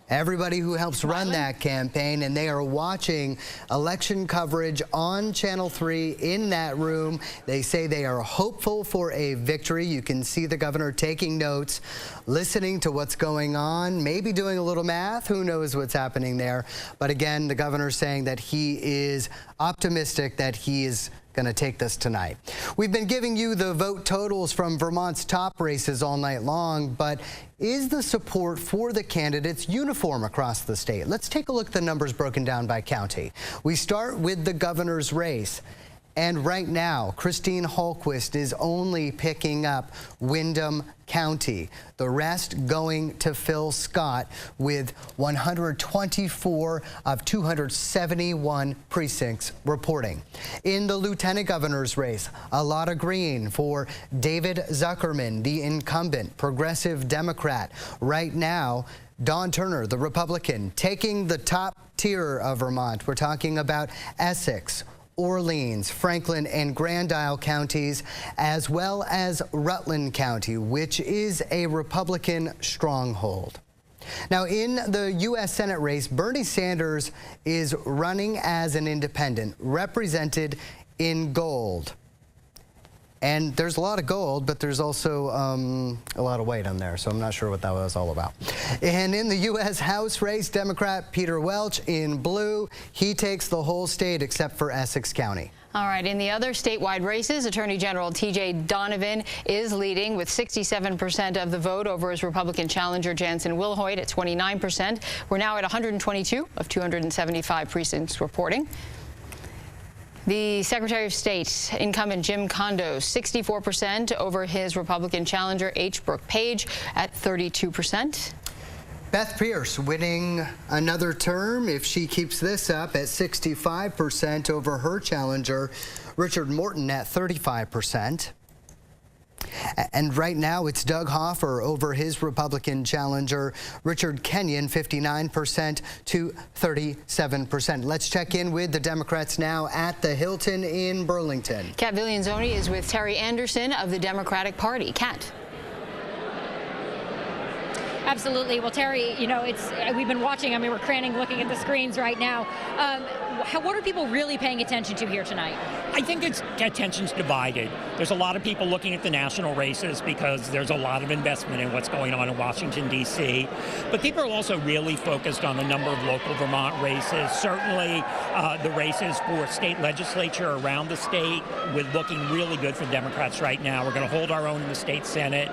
everybody who helps run that campaign, and they are watching election coverage on Channel 3 in that room. They say they are hopeful for a victory. You can see the governor taking notes, listening to what's going on, maybe doing a little math. Who knows what's happening there? But again, the governor saying that he is optimistic that he is going to take this tonight. We've been giving you the vote totals from Vermont's top races all night long, but is the support for the candidates uniform across the state? Let's take a look at the numbers broken down by county. We start with the governor's race. And right now, Christine Holquist is only picking up Windham County. The rest going to Phil Scott with 124 of 271 precincts reporting. In the lieutenant governor's race, a lot of green for David Zuckerman, the incumbent progressive Democrat. Right now, Dawn Turner, the Republican, taking the top tier of Vermont. We're talking about Essex, Orleans, Franklin, and Grand Isle counties, as well as Rutland County, which is a Republican stronghold. Now, in the U.S. Senate race, Bernie Sanders is running as an independent, represented in gold. And there's a lot of gold, but there's also a lot of weight on there, so I'm not sure what that was all about. And in the U.S. House race, Democrat Peter Welch in blue. He takes the whole state except for Essex County. All right, in the other statewide races, Attorney General T.J. Donovan is leading with 67% of the vote over his Republican challenger Jansen Wilhoit at 29%. We're now at 122 of 275 precincts reporting. The Secretary of State, incumbent Jim Kondo, 64% over his Republican challenger H. Brooke Page at 32%. Beth Pierce winning another term if she keeps this up at 65% over her challenger Richard Morton at 35%. And right now, it's Doug Hoffer over his Republican challenger, Richard Kenyon, 59% to 37%. Let's check in with the Democrats now at the Hilton in Burlington. Kat Villanzoni is with Terry Anderson of the Democratic Party. Kat. Absolutely. Well, Terry, you know, we've been watching. I mean, we're craning looking at the screens right now. What are people really paying attention to here tonight? I think attention's divided. There's a lot of people looking at the national races because there's a lot of investment in what's going on in Washington, D.C. But people are also really focused on the number of local Vermont races. Certainly the races for state legislature around the state with looking really good for Democrats right now. We're going to hold our own in the state Senate.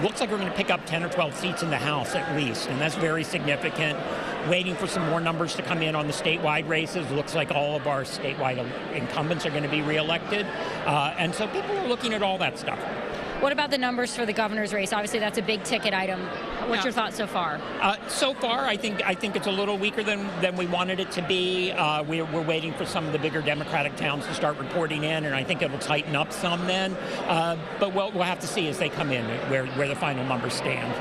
Looks like we're going to pick up 10 or 12 seats in the House at least, and that's very significant. Waiting for some more numbers to come in on the statewide races. Looks like all of our statewide incumbents are going to be reelected. And so people are looking at all that stuff. What about the numbers for the governor's race? Obviously, that's a big ticket item. What's your thoughts so far? So far, I think it's a little weaker than we wanted it to be. We're waiting for some of the bigger Democratic towns to start reporting in, and I think it'll tighten up some then. But we'll have to see as they come in where the final numbers stand.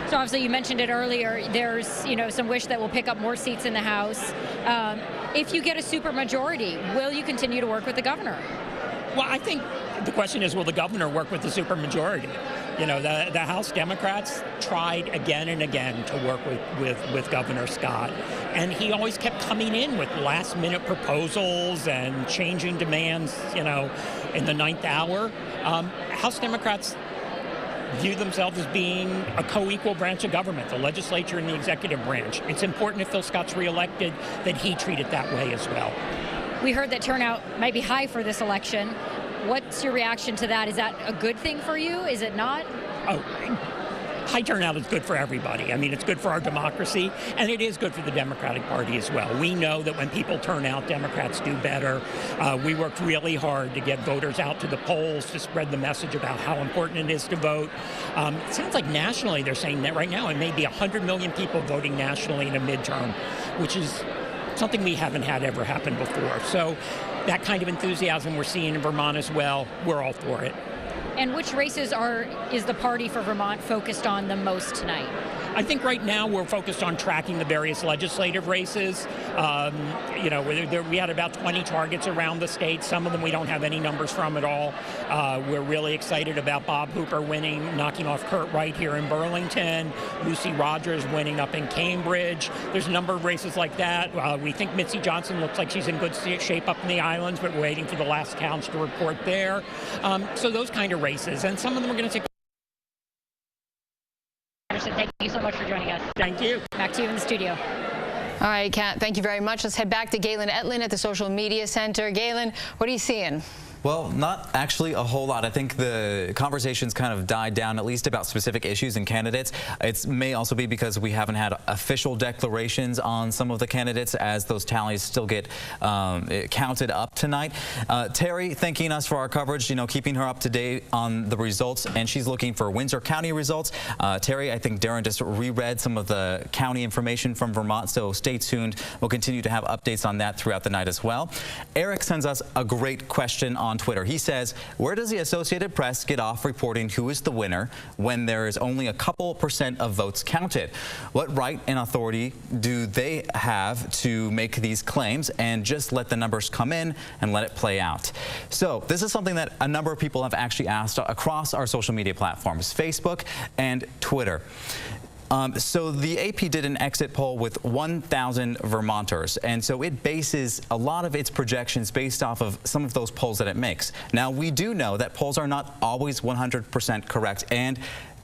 So obviously you mentioned it earlier, there's some wish that we'll pick up more seats in the House. If you get a supermajority, will you continue to work with the governor? Well, I think the question is, will the governor work with the supermajority? You know, the House Democrats tried again and again to work with Governor Scott, and he always kept coming in with last-minute proposals and changing demands, in the ninth hour. House Democrats view themselves as being a co-equal branch of government, the legislature and the executive branch. It's important if Phil Scott's reelected that he treat it that way as well. We heard that turnout might be high for this election. What's your reaction to that? Is that a good thing for you? Is it not? Oh, high turnout is good for everybody. I mean, it's good for our democracy, and it is good for the Democratic Party as well. We know that when people turn out, Democrats do better. We worked really hard to get voters out to the polls to spread the message about how important it is to vote. It sounds like nationally they're saying that right now it may be 100 million people voting nationally in a midterm, which is something we haven't had ever happen before. So that kind of enthusiasm we're seeing in Vermont as well, we're all for it. And which races is the party for Vermont focused on the most tonight? I think right now we're focused on tracking the various legislative races. We had about 20 targets around the state. Some of them we don't have any numbers from at all. We're really excited about Bob Hooper winning, knocking off Kurt Wright here in Burlington. Lucy Rogers winning up in Cambridge. There's a number of races like that. We think Mitzi Johnson looks like she's in good shape up in the islands, but we're waiting for the last counts to report there. So those kind of races, and some of them are going to take. Thank you so much for joining us. Thank you. Back to you in the studio. All right, Kat, thank you very much. Let's head back to Galen Etlin at the Social Media Center. Galen, what are you seeing? Well, not actually a whole lot. I think the conversations kind of died down, at least about specific issues and candidates. It may also be because we haven't had official declarations on some of the candidates as those tallies still get counted up tonight. Terry thanking us for our coverage, keeping her up to date on the results, and she's looking for Windsor County results. Terry, I think Darren just reread some of the county information from Vermont, so stay tuned. We'll continue to have updates on that throughout the night as well. Eric sends us a great question on Twitter. He says, where does the Associated Press get off reporting who is the winner when there is only a couple % of votes counted? What right and authority do they have to make these claims and just let the numbers come in and let it play out? So this is something that a number of people have actually asked across our social media platforms, Facebook and Twitter. So the AP did an exit poll with 1,000 Vermonters, and so it bases a lot of its projections based off of some of those polls that it makes. Now, we do know that polls are not always 100% correct, and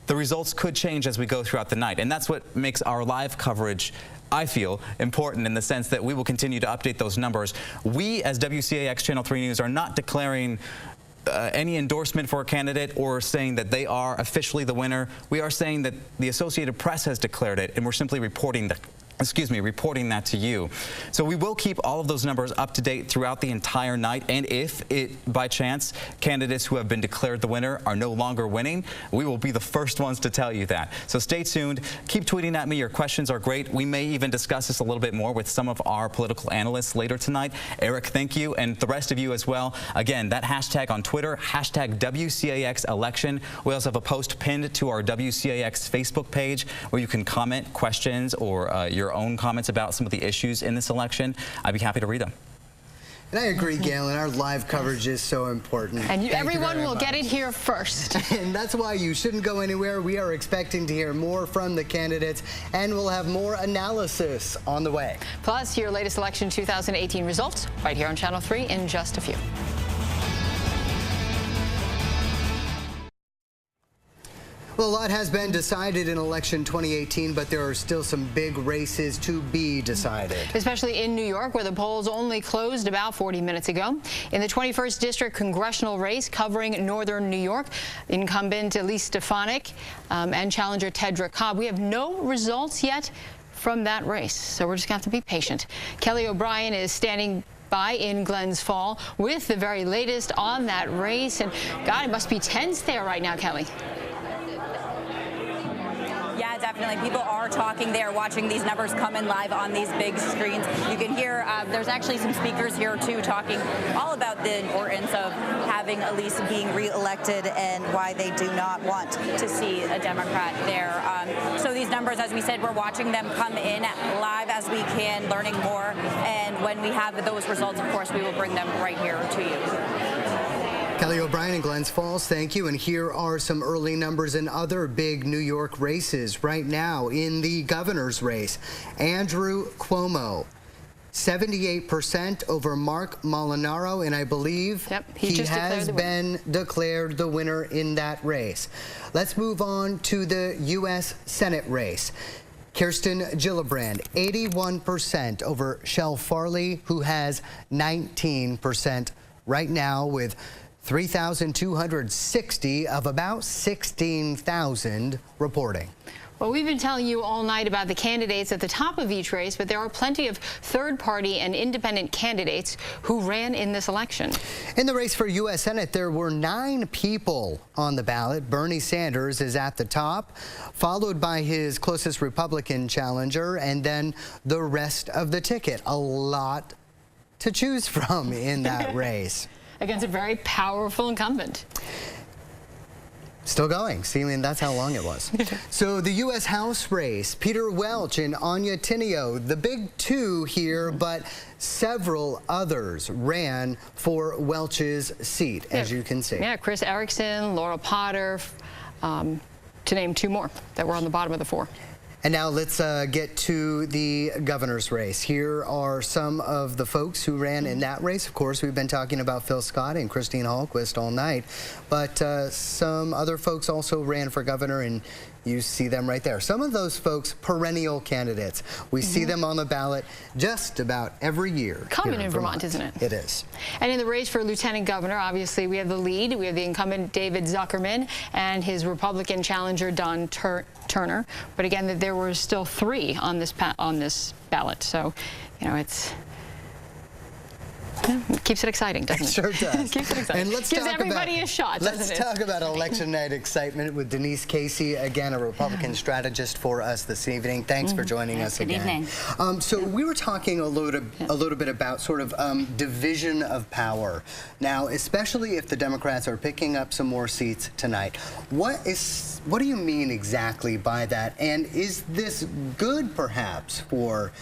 the results could change as we go throughout the night, and that's what makes our live coverage, I feel, important in the sense that we will continue to update those numbers. We, as WCAX Channel 3 News, are not declaring any endorsement for a candidate or saying that they are officially the winner. We are saying that the Associated Press has declared it, and we're simply reporting that to you. So we will keep all of those numbers up to date throughout the entire night, and if by chance candidates who have been declared the winner are no longer winning, we will be the first ones to tell you that. So stay tuned. Keep tweeting at me. Your questions are great. We may even discuss this a little bit more with some of our political analysts later tonight. Eric, thank you, and the rest of you as well. Again, that hashtag on Twitter, hashtag WCAX election. We also have a post pinned to our WCAX Facebook page where you can comment questions or your own comments about some of the issues in this election. I'd be happy to read them. And I agree, Galen. Our live coverage is so important. And everyone will get it here first. And that's why you shouldn't go anywhere. We are expecting to hear more from the candidates, and we'll have more analysis on the way. Plus, your latest election 2018 results right here on Channel 3 in just a few. Well, a lot has been decided in election 2018, but there are still some big races to be decided. Especially in New York, where the polls only closed about 40 minutes ago. In the 21st District congressional race covering northern New York, incumbent Elise Stefanik and challenger Tedra Cobb. We have no results yet from that race, so we're just going to have to be patient. Kelly O'Brien is standing by in Glens Fall with the very latest on that race. And God, it must be tense there right now, Kelly. Yeah, definitely. People are talking. They are watching these numbers come in live on these big screens. You can hear there's actually some speakers here, too, talking all about the importance of having Elise being reelected and why they do not want to see a Democrat there. So these numbers, as we said, we're watching them come in live as we can, learning more. And when we have those results, of course, we will bring them right here to you. Kelly O'Brien in Glens Falls, thank you. And here are some early numbers in other big New York races right now. In the governor's race, Andrew Cuomo, 78% over Mark Molinaro, and I believe he has been declared the winner in that race. Let's move on to the U.S. Senate race. Kirsten Gillibrand, 81% over Shel Farley, who has 19% right now, with 3,260 of about 16,000 reporting. Well, we've been telling you all night about the candidates at the top of each race, but there are plenty of third-party and independent candidates who ran in this election. In the race for U.S. Senate, there were 9 people on the ballot. Bernie Sanders is at the top, followed by his closest Republican challenger, and then the rest of the ticket. A lot to choose from in that race. Against a very powerful incumbent. Still going. See, I mean, that's how long it was. So the U.S. House race, Peter Welch and Anya Tinio, the big two here, but several others ran for Welch's seat, as you can see. Yeah, Chris Erickson, Laura Potter, to name 2 more that were on the bottom of the 4. And now let's get to the governor's race. Here are some of the folks who ran in that race. Of course, we've been talking about Phil Scott and Christine Hallquist all night, but some other folks also ran for governor in You see them right there. Some of those folks, perennial candidates. We see them on the ballot just about every year. Common in Vermont, isn't it? It is. And in the race for lieutenant governor, obviously, we have the lead. We have the incumbent David Zuckerman and his Republican challenger Don Turner. But again, there were still 3 on this ballot. So, you know, it keeps it exciting, doesn't it? It sure does. Keeps it exciting. And let's gives talk everybody about, a shot, doesn't it? Let's talk about election night excitement with Denise Casey, again, a Republican strategist for us this evening. Thanks for joining us again. Good evening. So we were talking a little bit about sort of division of power. Now, especially if the Democrats are picking up some more seats tonight, what do you mean exactly by that? And is this good, perhaps, for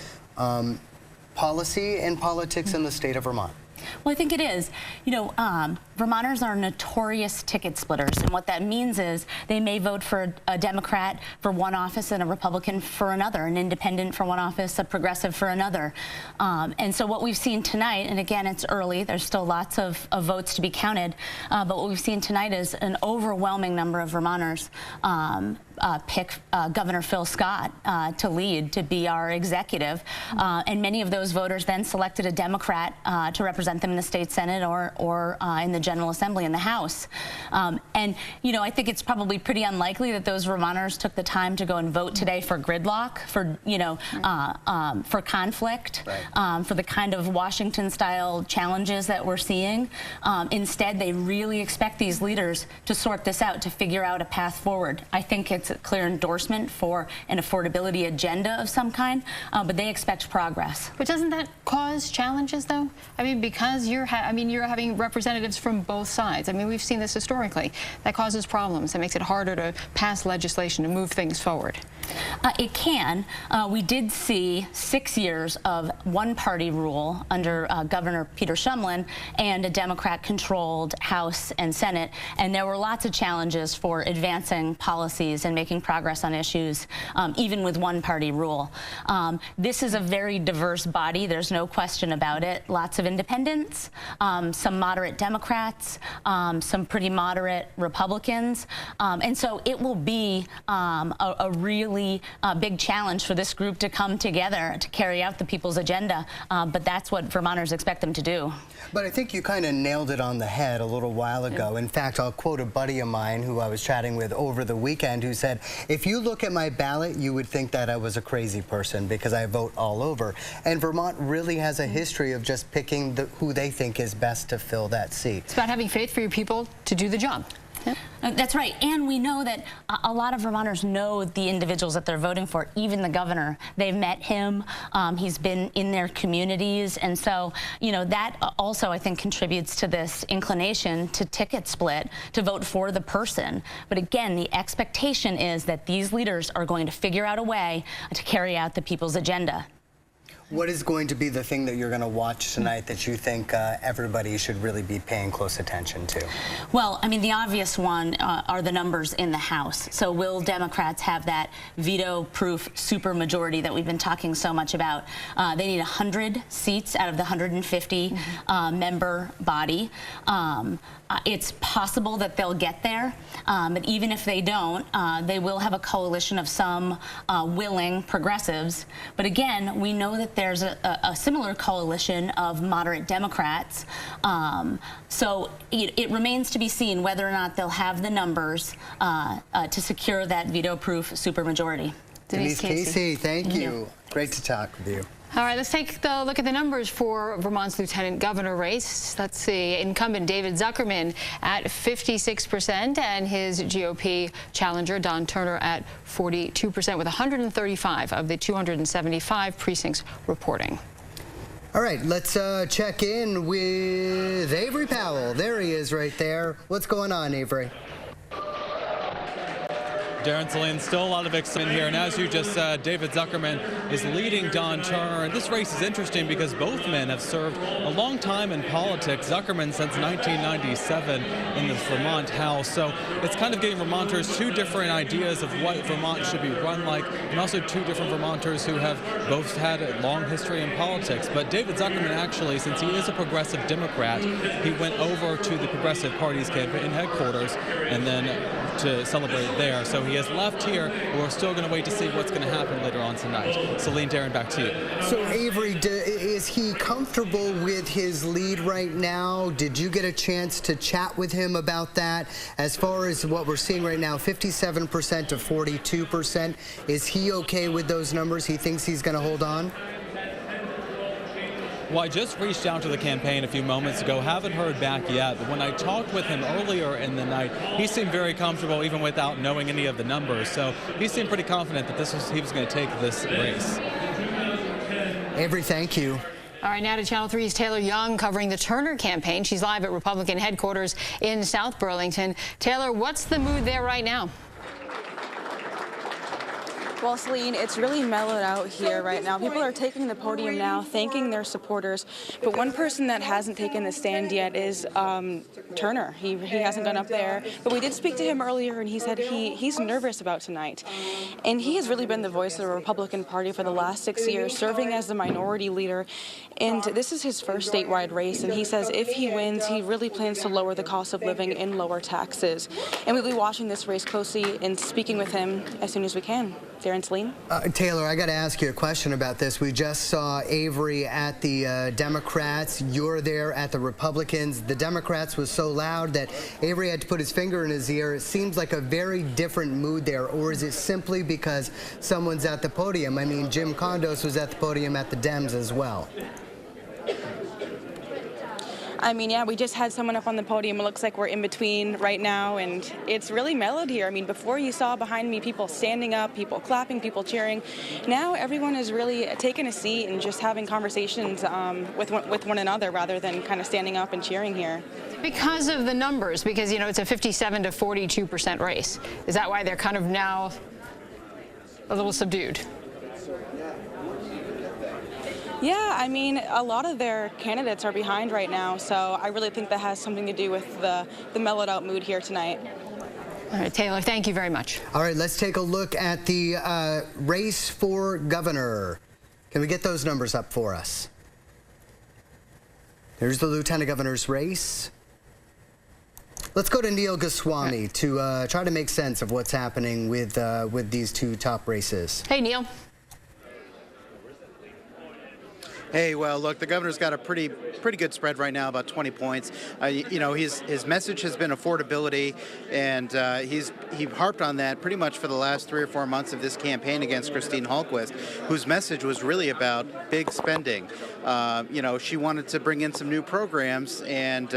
policy and politics in the state of Vermont? Well, I think it is. You know, Vermonters are notorious ticket splitters, and what that means is they may vote for a Democrat for one office and a Republican for another, an independent for one office, a progressive for another. And so what we've seen tonight, and again, it's early, there's still lots of votes to be counted, but what we've seen tonight is an overwhelming number of Vermonters pick Governor Phil Scott to lead, to be our executive. And many of those voters then selected a Democrat to represent them in the state Senate or in the General Assembly in the House. And, you know, I think it's probably pretty unlikely that those Vermonters took the time to go and vote today for gridlock, for, you know, for conflict, for the kind of Washington-style challenges that we're seeing. Instead, they really expect these leaders to sort this out, to figure out a path forward. I think it's a clear endorsement for an affordability agenda of some kind, but they expect progress. But doesn't that cause challenges, though? I mean, because you're having representatives from both sides. I mean, we've seen this historically. That causes problems. That makes it harder to pass legislation, to move things forward. It can. We did see 6 years of one-party rule under Governor Peter Shumlin and a Democrat-controlled House and Senate, and there were lots of challenges for advancing policies and making progress on issues, even with one-party rule. This is a very diverse body. There's no question about it. Lots of independents, some moderate Democrats, some pretty moderate Republicans, and so it will be a really big challenge for this group to come together to carry out the people's agenda, but that's what Vermonters expect them to do. But I think you kind of nailed it on the head a little while ago. In fact, I'll quote a buddy of mine who I was chatting with over the weekend who said, if you look at my ballot, you would think that I was a crazy person because I vote all over. And Vermont really has a history of just picking who they think is best to fill that seat. It's about having faith for your people to do the job. Yep. That's right, and we know that a lot of Vermonters know the individuals that they're voting for, even the governor. They've met him, he's been in their communities, and so, you know, that also, I think, contributes to this inclination to ticket split, to vote for the person. But again, the expectation is that these leaders are going to figure out a way to carry out the people's agenda. What is going to be the thing that you're going to watch tonight that you think everybody should really be paying close attention to? Well, I mean, the obvious one are the numbers in the House. So will Democrats have that veto-proof supermajority that we've been talking so much about? They need 100 seats out of the 150 member body. It's possible that they'll get there, but even if they don't, they will have a coalition of some willing progressives. But again, we know that there's a similar coalition of moderate Democrats. So it remains to be seen whether or not they'll have the numbers to secure that veto-proof supermajority. Denise Casey, thank you. Great to talk with you. All right, let's take a look at the numbers for Vermont's lieutenant governor race. Let's see, incumbent David Zuckerman at 56% and his GOP challenger Don Turner at 42% with 135 of the 275 precincts reporting. All right, let's check in with Avery Powell. There he is right there. What's going on, Avery? Darren Celine, still a lot of excitement here, and as you just said, David Zuckerman is leading Don Turner. And this race is interesting because both men have served a long time in politics. Zuckerman since 1997 in the Vermont House, so it's kind of giving Vermonters two different ideas of what Vermont should be run like, and also two different Vermonters who have both had a long history in politics. But David Zuckerman actually, since he is a progressive Democrat, he went over to the Progressive Party's campaign headquarters and then to celebrate there. So He has left here, but we're still going to wait to see what's going to happen later on tonight. Celine, Darren, back to you. So, Avery, is he comfortable with his lead right now? Did you get a chance to chat with him about that? As far as what we're seeing right now, 57% to 42%, is he okay with those numbers? He thinks he's going to hold on? Well, I just reached out to the campaign a few moments ago. Haven't heard back yet, but when I talked with him earlier in the night, he seemed very comfortable even without knowing any of the numbers. So he seemed pretty confident that he was going to take this race. Avery, thank you. All right, now to Channel 3's Taylor Young covering the Turner campaign. She's live at Republican headquarters in South Burlington. Taylor, what's the mood there right now? Well, Celine, it's really mellowed out here right now. People are taking the podium now, thanking their supporters. But one person that hasn't taken the stand yet is Turner. He hasn't gone up there. But we did speak to him earlier, and he said he's nervous about tonight. And he has really been the voice of the Republican Party for the last 6 years, serving as the minority leader. And this is his first statewide race. And he says if he wins, he really plans to lower the cost of living and lower taxes. And we'll be watching this race closely and speaking with him as soon as we can. Darren, Celine? Taylor, I got to ask you a question about this. We just saw Avery at the Democrats. You're there at the Republicans. The Democrats was so loud that Avery had to put his finger in his ear. It seems like a very different mood there. Or is it simply because someone's at the podium? I mean, Jim Condos was at the podium at the Dems as well. I mean, yeah, we just had someone up on the podium. It looks like we're in between right now, and it's really mellowed here. I mean, before you saw behind me people standing up, people clapping, people cheering. Now everyone is really taking a seat and just having conversations with one another rather than kind of standing up and cheering here. Because of the numbers, because, you know, it's a 57 to 42% race. Is that why they're kind of now a little subdued? Yeah, I mean, a lot of their candidates are behind right now, so I really think that has something to do with the mellowed out mood here tonight. All right, Taylor, thank you very much. All right, let's take a look at the race for governor. Can we get those numbers up for us? There's the lieutenant governor's race. Let's go to Neil Goswami to try to make sense of what's happening with these two top races. Hey, Neil. Hey, well, look, the governor's got a pretty good spread right now, about 20 points. You know, his message has been affordability, and he harped on that pretty much for the last 3 or 4 months of this campaign against Christine Hallquist, whose message was really about big spending. You know, she wanted to bring in some new programs, and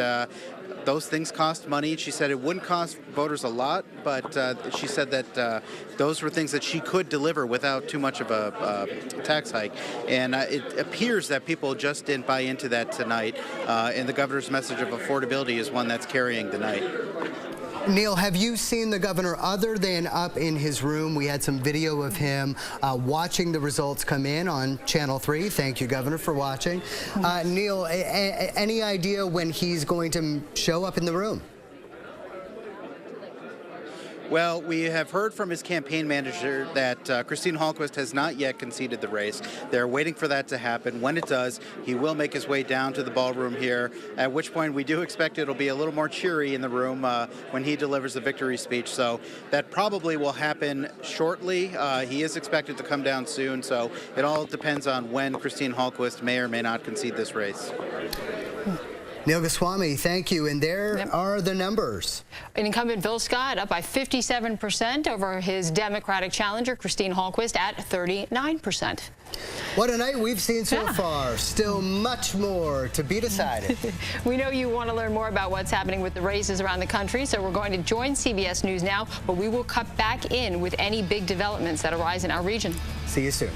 those things cost money. She said it wouldn't cost voters a lot, but she said that those were things that she could deliver without too much of a tax hike. And it appears that people just didn't buy into that tonight. And the governor's message of affordability is one that's carrying the night. Neil, have you seen the governor other than up in his room? We had some video of him watching the results come in on Channel 3. Thank you, Governor, for watching. Neil, any idea when he's going to show up in the room? Well, we have heard from his campaign manager that Christine Hallquist has not yet conceded the race. They're waiting for that to happen. When it does, he will make his way down to the ballroom here, at which point we do expect it'll be a little more cheery in the room when he delivers the victory speech. So that probably will happen shortly. He is expected to come down soon, so it all depends on when Christine Hallquist may or may not concede this race. Neil Goswami, thank you. And there are the numbers. Incumbent Phil Scott up by 57% over his Democratic challenger, Christine Hallquist, at 39%. What a night we've seen so far. Still much more to be decided. We know you want to learn more about what's happening with the races around the country, so we're going to join CBS News now, but we will cut back in with any big developments that arise in our region. See you soon.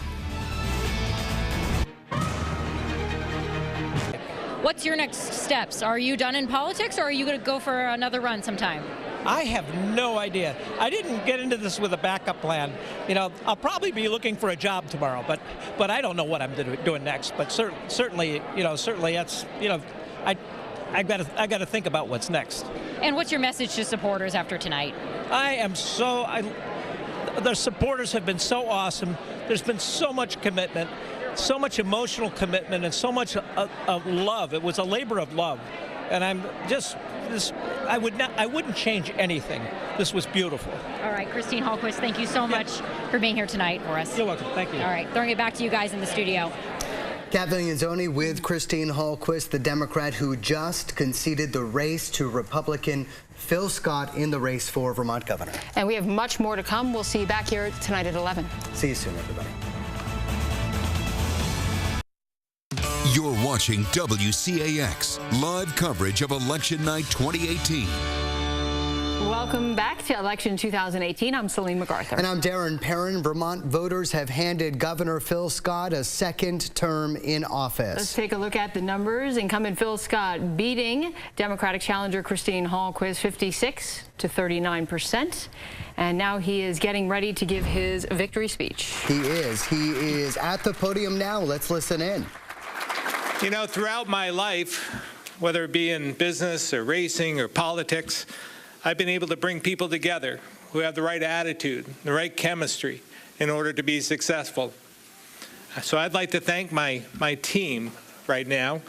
What's your next steps? Are you done in politics, or are you going to go for another run sometime? I have no idea. I didn't get into this with a backup plan. You know, I'll probably be looking for a job tomorrow, but I don't know what I'm doing next. But certainly that's, you know, I got to think about what's next. And what's your message to supporters after tonight? The supporters have been so awesome. There's been so much commitment, so much emotional commitment, and so much of love. It was a labor of love. And I'm just I wouldn't change anything. This was beautiful. All right, Christine Hallquist, thank you so much for being here tonight for us. You're welcome. Thank you. All right, throwing it back to you guys in the studio. Kathleen Anzoni with Christine Hallquist, the Democrat who just conceded the race to Republican Phil Scott in the race for Vermont governor. And we have much more to come. We'll see you back here tonight at 11. See you soon, everybody. You're watching WCAX, live coverage of Election Night 2018. Welcome back to Election 2018. I'm Celine MacArthur. And I'm Darren Perrin. Vermont voters have handed Governor Phil Scott a second term in office. Let's take a look at the numbers. Incumbent Phil Scott beating Democratic challenger Christine Hallquist 56 to 39%. And now he is getting ready to give his victory speech. He is at the podium now. Let's listen in. You know, throughout my life, whether it be in business or racing or politics, I've been able to bring people together who have the right attitude, the right chemistry in order to be successful. So I'd like to thank my team right now,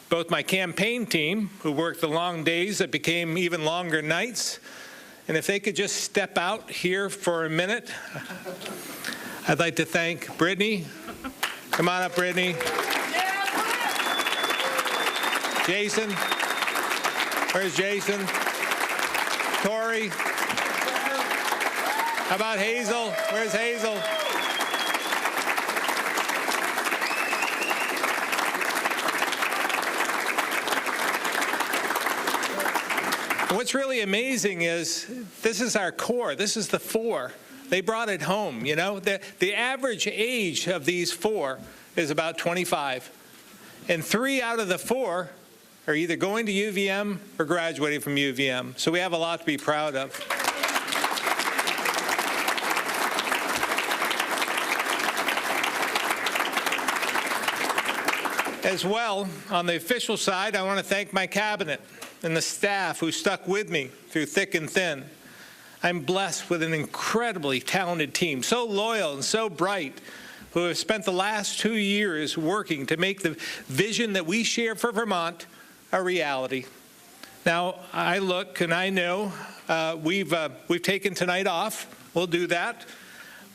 both my campaign team, who worked the long days that became even longer nights, and if they could just step out here for a minute, I'd like to thank Brittany. Come on up, Brittany. Jason. Where's Jason? Tori. How about Hazel? Where's Hazel? And what's really amazing is this is our core. This is the four. They brought it home, you know. The average age of these four is about 25. And 3 out of the 4 are either going to UVM or graduating from UVM. So we have a lot to be proud of. As well, on the official side, I want to thank my cabinet and the staff who stuck with me through thick and thin. I'm blessed with an incredibly talented team, so loyal and so bright, who have spent the last 2 years working to make the vision that we share for Vermont a reality. Now, I look and I know we've taken tonight off. We'll do that.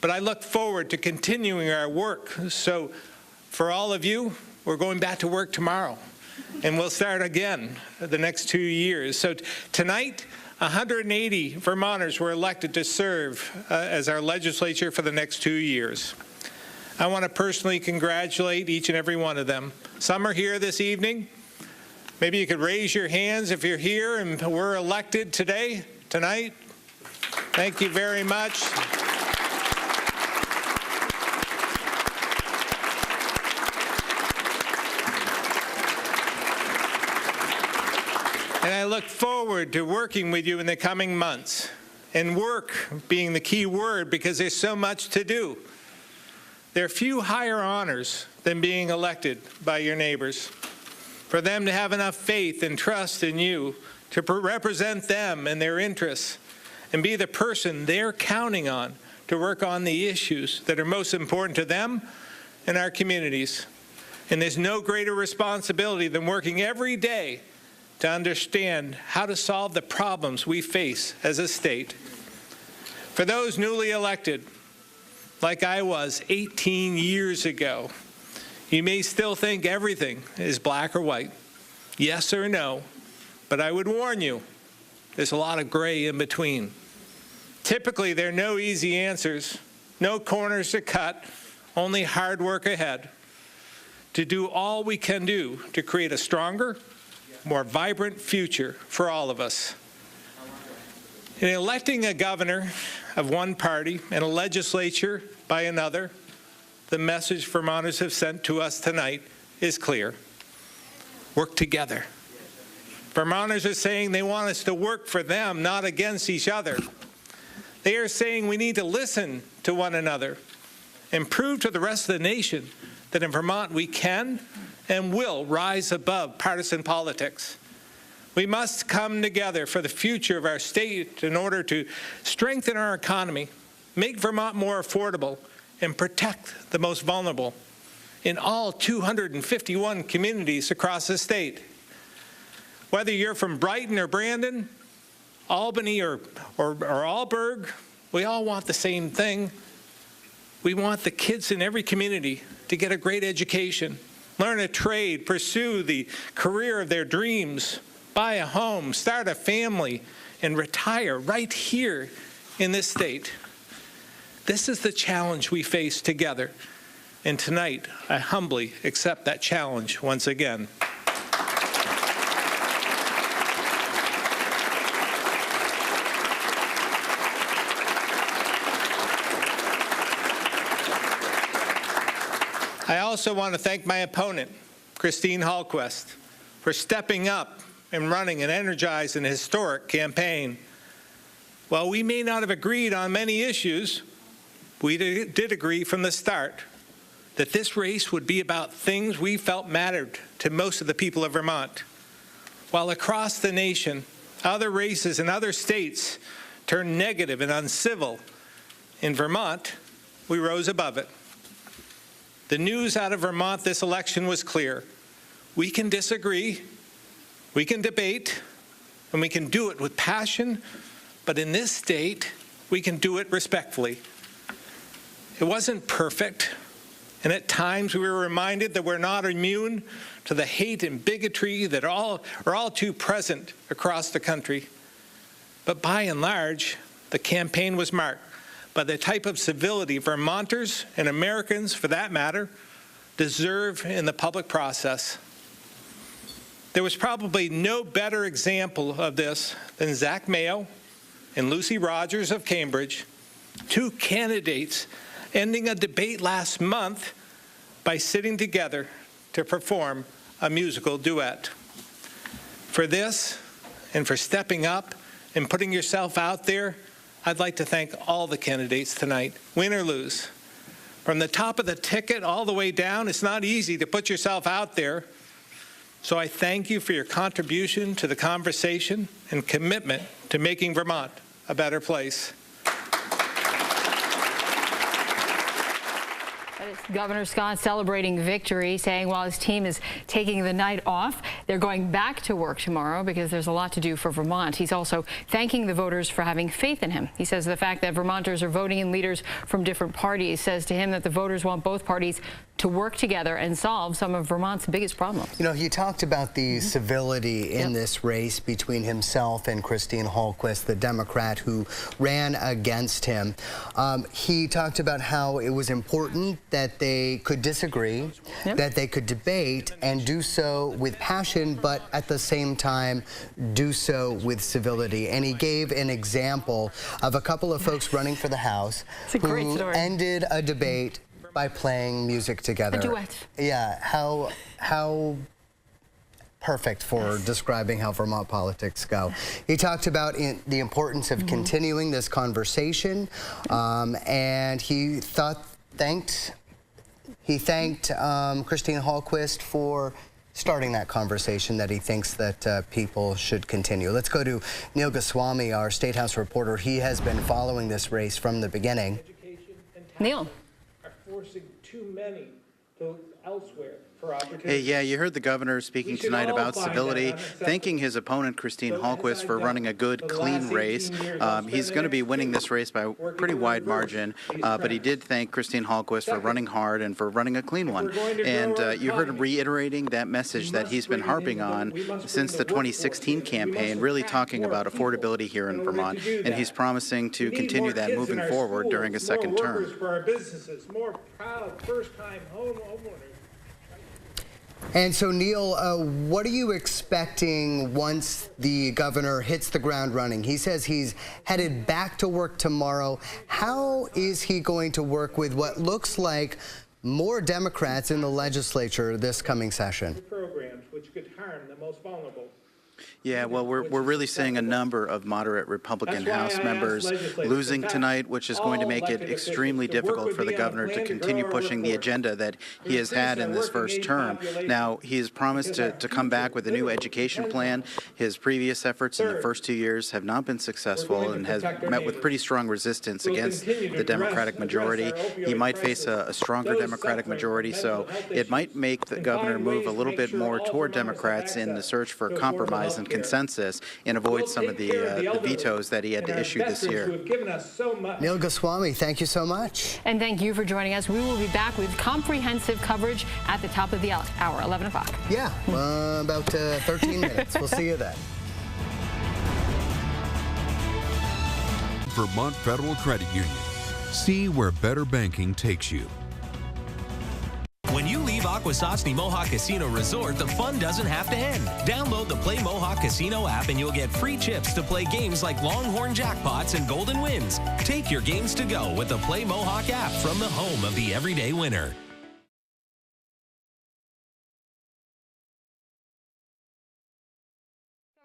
But I look forward to continuing our work. So for all of you, we're going back to work tomorrow. And we'll start again the next 2 years. So tonight, 180 Vermonters were elected to serve as our legislature for the next 2 years. I want to personally congratulate each and every one of them. Some are here this evening. Maybe you could raise your hands if you're here and were elected tonight. Thank you very much. And I look forward to working with you in the coming months. And work being the key word, because there's so much to do. There are few higher honors than being elected by your neighbors. For them to have enough faith and trust in you to represent them and their interests and be the person they're counting on to work on the issues that are most important to them and our communities. And there's no greater responsibility than working every day to understand how to solve the problems we face as a state. For those newly elected, like I was 18 years ago, you may still think everything is black or white, yes or no, but I would warn you, there's a lot of gray in between. Typically, there are no easy answers, no corners to cut, only hard work ahead to do all we can do to create a stronger, more vibrant future for all of us. In electing a governor of one party and a legislature by another, the message Vermonters have sent to us tonight is clear. Work together. Vermonters are saying they want us to work for them, not against each other. They are saying we need to listen to one another and prove to the rest of the nation that in Vermont we can and will rise above partisan politics. We must come together for the future of our state in order to strengthen our economy, make Vermont more affordable, and protect the most vulnerable in all 251 communities across the state. Whether you're from Brighton or Brandon, Albany or Alburg, we all want the same thing. We want the kids in every community to get a great education, learn a trade, pursue the career of their dreams, buy a home, start a family, and retire right here in this state. This is the challenge we face together. And tonight, I humbly accept that challenge once again. I also want to thank my opponent, Christine Hallquist, for stepping up and running an energized and historic campaign. While we may not have agreed on many issues, we did agree from the start that this race would be about things we felt mattered to most of the people of Vermont. While across the nation, other races in other states turned negative and uncivil, in Vermont, we rose above it. The news out of Vermont this election was clear. We can disagree, we can debate, and we can do it with passion, but in this state, we can do it respectfully. It wasn't perfect, and at times we were reminded that we're not immune to the hate and bigotry that are all too present across the country. But by and large, the campaign was marked by the type of civility Vermonters and Americans, for that matter, deserve in the public process. There was probably no better example of this than Zach Mayo and Lucy Rogers of Cambridge, two candidates ending a debate last month by sitting together to perform a musical duet. For this, and for stepping up and putting yourself out there, I'd like to thank all the candidates tonight, win or lose. From the top of the ticket all the way down, it's not easy to put yourself out there. So I thank you for your contribution to the conversation and commitment to making Vermont a better place. Governor Scott celebrating victory, saying while his team is taking the night off, they're going back to work tomorrow because there's a lot to do for Vermont. He's also thanking the voters for having faith in him. He says the fact that Vermonters are voting in leaders from different parties says to him that the voters want both parties to work together and solve some of Vermont's biggest problems. You know, he talked about the civility in this race between himself and Christine Hallquist, the Democrat who ran against him. He talked about how it was important that they could disagree, that they could debate and do so with passion, but at the same time do so with civility. And he gave an example of a couple of folks running for the House who ended a debate by playing music together. A duet. Yeah, how perfect for describing how Vermont politics go. He talked about the importance of continuing this conversation, and he thanked Christine Hallquist for starting that conversation that he thinks that people should continue. Let's go to Neil Goswami, our State House reporter. He has been following this race from the beginning. Neil. Are forcing too many to elsewhere for opportunities. Hey, yeah, you heard the governor speaking tonight about civility, thanking his opponent, Christine Hallquist, for running a good, clean race. He's going to be winning this race by a pretty wide margin, but he did thank Christine Hallquist for running hard and for running a clean one. And you heard him reiterating that message that he's been harping on since the 2016 campaign, really talking about affordability here in Vermont, and he's promising to continue that moving forward during a second term. For our businesses, more proud first-time homeowners. And so, Neil, what are you expecting once the governor hits the ground running? He says he's headed back to work tomorrow. How is he going to work with what looks like more Democrats in the legislature this coming session? Programs which could harm the most vulnerable. Yeah, well, we're really seeing a number of moderate Republican House members losing tonight, which is going to make it extremely difficult for the governor to continue pushing the agenda that he has had in this first term. Now, he has promised to come back with a new education plan. His previous efforts in the first 2 years have not been successful and has met with pretty strong resistance against the Democratic majority. He might face a stronger Democratic majority, so it might make the governor move a little bit more toward Democrats in the search for compromise bipartisan consensus and avoid some of the vetoes that he had to issue this year. Neil Goswami, thank you so much. And thank you for joining us. We will be back with comprehensive coverage at the top of the hour, 11 o'clock. Yeah, about 13 minutes. We'll see you then. Vermont Federal Credit Union. See where better banking takes you. When you leave Akwesasne Mohawk Casino Resort, the fun doesn't have to end. Download the Play Mohawk Casino app and you'll get free chips to play games like Longhorn Jackpots and Golden Wins. Take your games to go with the Play Mohawk app from the home of the everyday winner.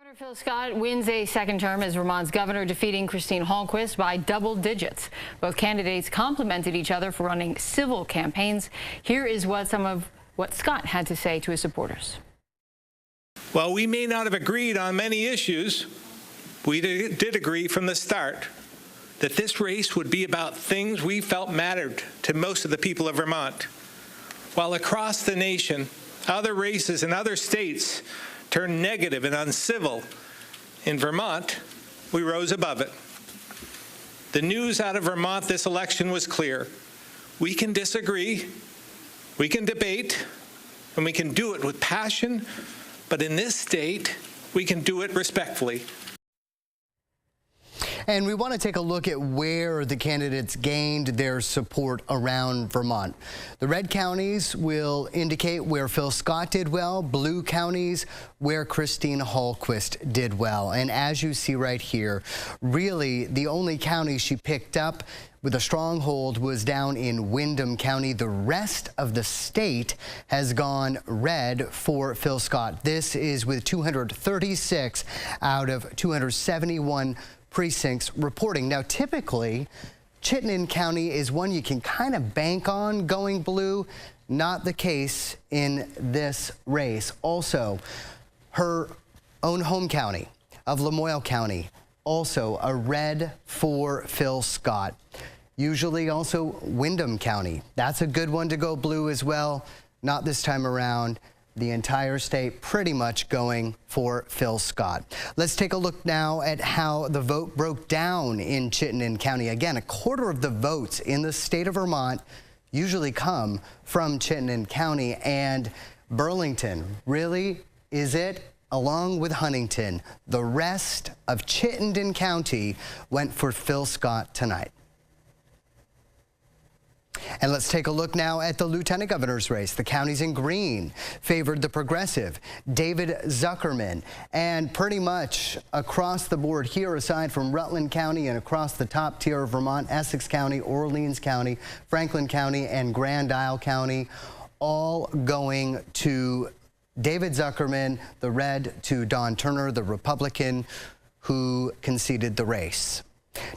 Governor Phil Scott wins a second term as Vermont's governor, defeating Christine Hallquist by double digits. Both candidates complimented each other for running civil campaigns. Here is some of what Scott had to say to his supporters. While we may not have agreed on many issues, we did agree from the start that this race would be about things we felt mattered to most of the people of Vermont. While across the nation, other races in other states turned negative and uncivil, in Vermont, we rose above it. The news out of Vermont this election was clear. We can disagree, we can debate, and we can do it with passion, but in this state, we can do it respectfully. And we want to take a look at where the candidates gained their support around Vermont. The red counties will indicate where Phil Scott did well, blue counties where Christine Hallquist did well. And as you see right here, really the only county she picked up with a stronghold was down in Windham County. The rest of the state has gone red for Phil Scott. This is with 236 out of 271 precincts reporting. Now, typically, Chittenden County is one you can kind of bank on going blue. Not the case in this race. Also, her own home county of Lamoille County, also a red for Phil Scott. Usually also Windham County. That's a good one to go blue as well. Not this time around. The entire state pretty much going for Phil Scott. Let's take a look now at how the vote broke down in Chittenden County. Again, a quarter of the votes in the state of Vermont usually come from Chittenden County, and Burlington really is it, along with Huntington. The rest of Chittenden County went for Phil Scott tonight. And let's take a look now at the lieutenant governor's race. The counties in green favored the progressive David Zuckerman. And pretty much across the board here, aside from Rutland County and across the top tier of Vermont, Essex County, Orleans County, Franklin County, and Grand Isle County, all going to David Zuckerman, the red to Don Turner, the Republican, who conceded the race.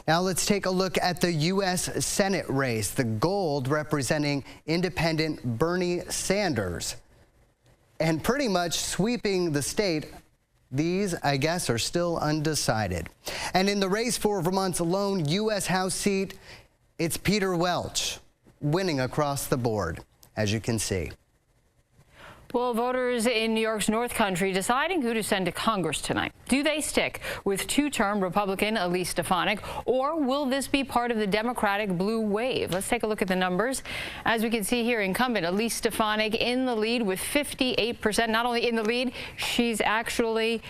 Now let's take a look at the U.S. Senate race. The gold representing independent Bernie Sanders. And pretty much sweeping the state, these, I guess, are still undecided. And in the race for Vermont's lone U.S. House seat, it's Peter Welch winning across the board, as you can see. Well, voters in New York's North Country deciding who to send to Congress tonight. Do they stick with two-term Republican Elise Stefanik, or will this be part of the Democratic blue wave? Let's take a look at the numbers. As we can see here, incumbent Elise Stefanik in the lead with 58%. Not only in the lead, she's actually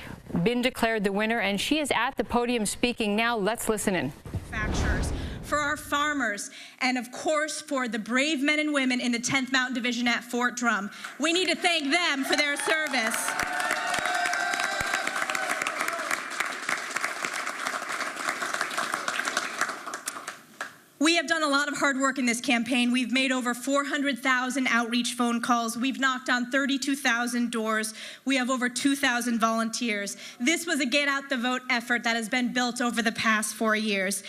been declared the winner, and she is at the podium speaking now. Let's listen in. For our farmers, and of course for the brave men and women in the 10th Mountain Division at Fort Drum. We need to thank them for their service. We have done a lot of hard work in this campaign. We've made over 400,000 outreach phone calls. We've knocked on 32,000 doors. We have over 2,000 volunteers. This was a get out the vote effort that has been built over the past 4 years.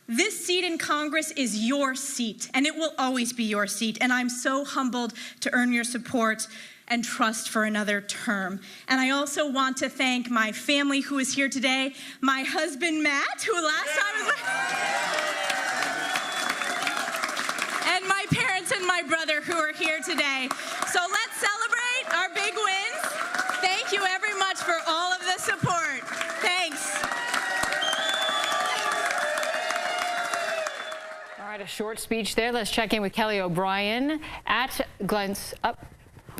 This seat in Congress is your seat, and it will always be your seat, and I'm so humbled to earn your support and trust for another term. And I also want to thank my family who is here today, my husband, Matt, who last time was and my parents and my brother who are here today. So let's celebrate our big wins. Thank you very much for all of the support. short speech there. Let's check in with Kelly O'Brien at Glenn's Up.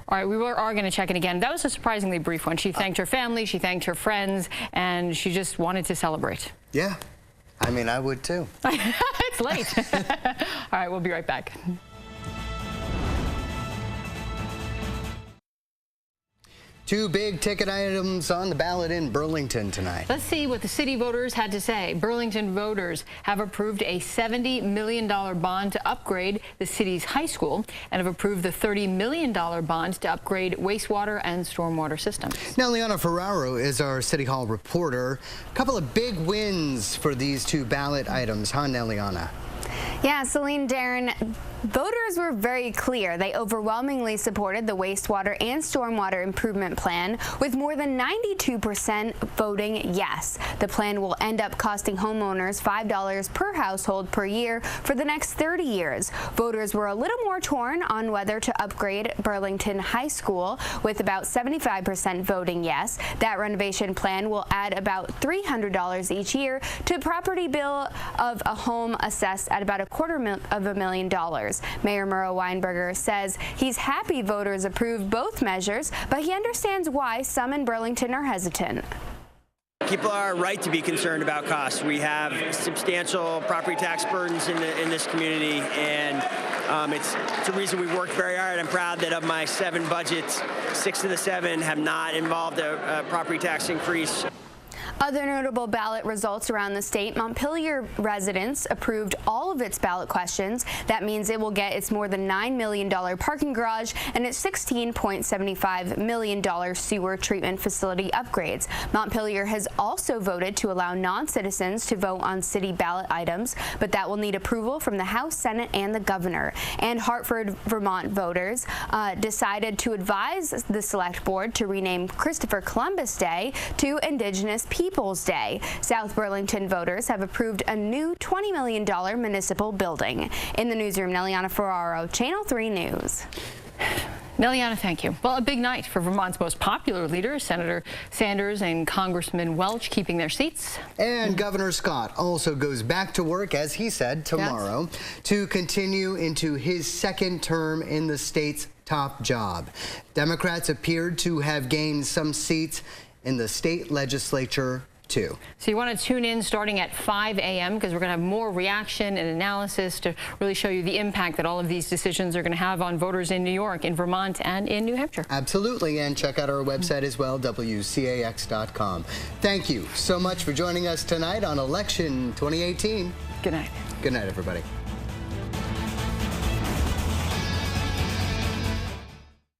All right, we are going to check in again. That was a surprisingly brief one. She thanked her family, she thanked her friends, and she just wanted to celebrate. Yeah, I mean, I would too. It's late. All right, we'll be right back. Two big ticket items on the ballot in Burlington tonight. Let's see what the city voters had to say. Burlington voters have approved a $70 million bond to upgrade the city's high school and have approved the $30 million bond to upgrade wastewater and stormwater systems. Now, Liana Ferraro is our City Hall reporter. A couple of big wins for these two ballot items, huh, Liana? Yeah, Celine, Darren, voters were very clear. They overwhelmingly supported the wastewater and stormwater improvement plan, with more than 92% voting yes. The plan will end up costing homeowners $5 per household per year for the next 30 years. Voters were a little more torn on whether to upgrade Burlington High School, with about 75% voting yes. That renovation plan will add about $300 each year to a property bill of a home assessed at about $250,000. Mayor Murrow Weinberger says he's happy voters approved both measures, but he understands why some in Burlington are hesitant. People are right to be concerned about costs. We have substantial property tax burdens in this community, and it's a reason we've worked very hard. I'm proud that of my 7 budgets, 6 of the 7 have not involved a property tax increase. Other notable ballot results around the state. Montpelier residents approved all of its ballot questions. That means it will get its more than $9 million parking garage and its $16.75 million sewer treatment facility upgrades. Montpelier has also voted to allow non-citizens to vote on city ballot items, but that will need approval from the House, Senate, and the governor. And Hartford, Vermont voters decided to advise the Select Board to rename Christopher Columbus Day to Indigenous Peoples Day. South Burlington voters have approved a new $20 million municipal building. In the newsroom, Neliana Ferraro, Channel 3 News. Neliana, thank you. Well, a big night for Vermont's most popular leaders, Senator Sanders and Congressman Welch, keeping their seats. And Governor Scott also goes back to work, as he said, tomorrow, to continue into his second term in the state's top job. Democrats appeared to have gained some seats in the state legislature, too. So you want to tune in starting at 5 a.m. because we're going to have more reaction and analysis to really show you the impact that all of these decisions are going to have on voters in New York, in Vermont, and in New Hampshire. Absolutely, and check out our website as well, WCAX.com. Thank you so much for joining us tonight on Election 2018. Good night. Good night, everybody.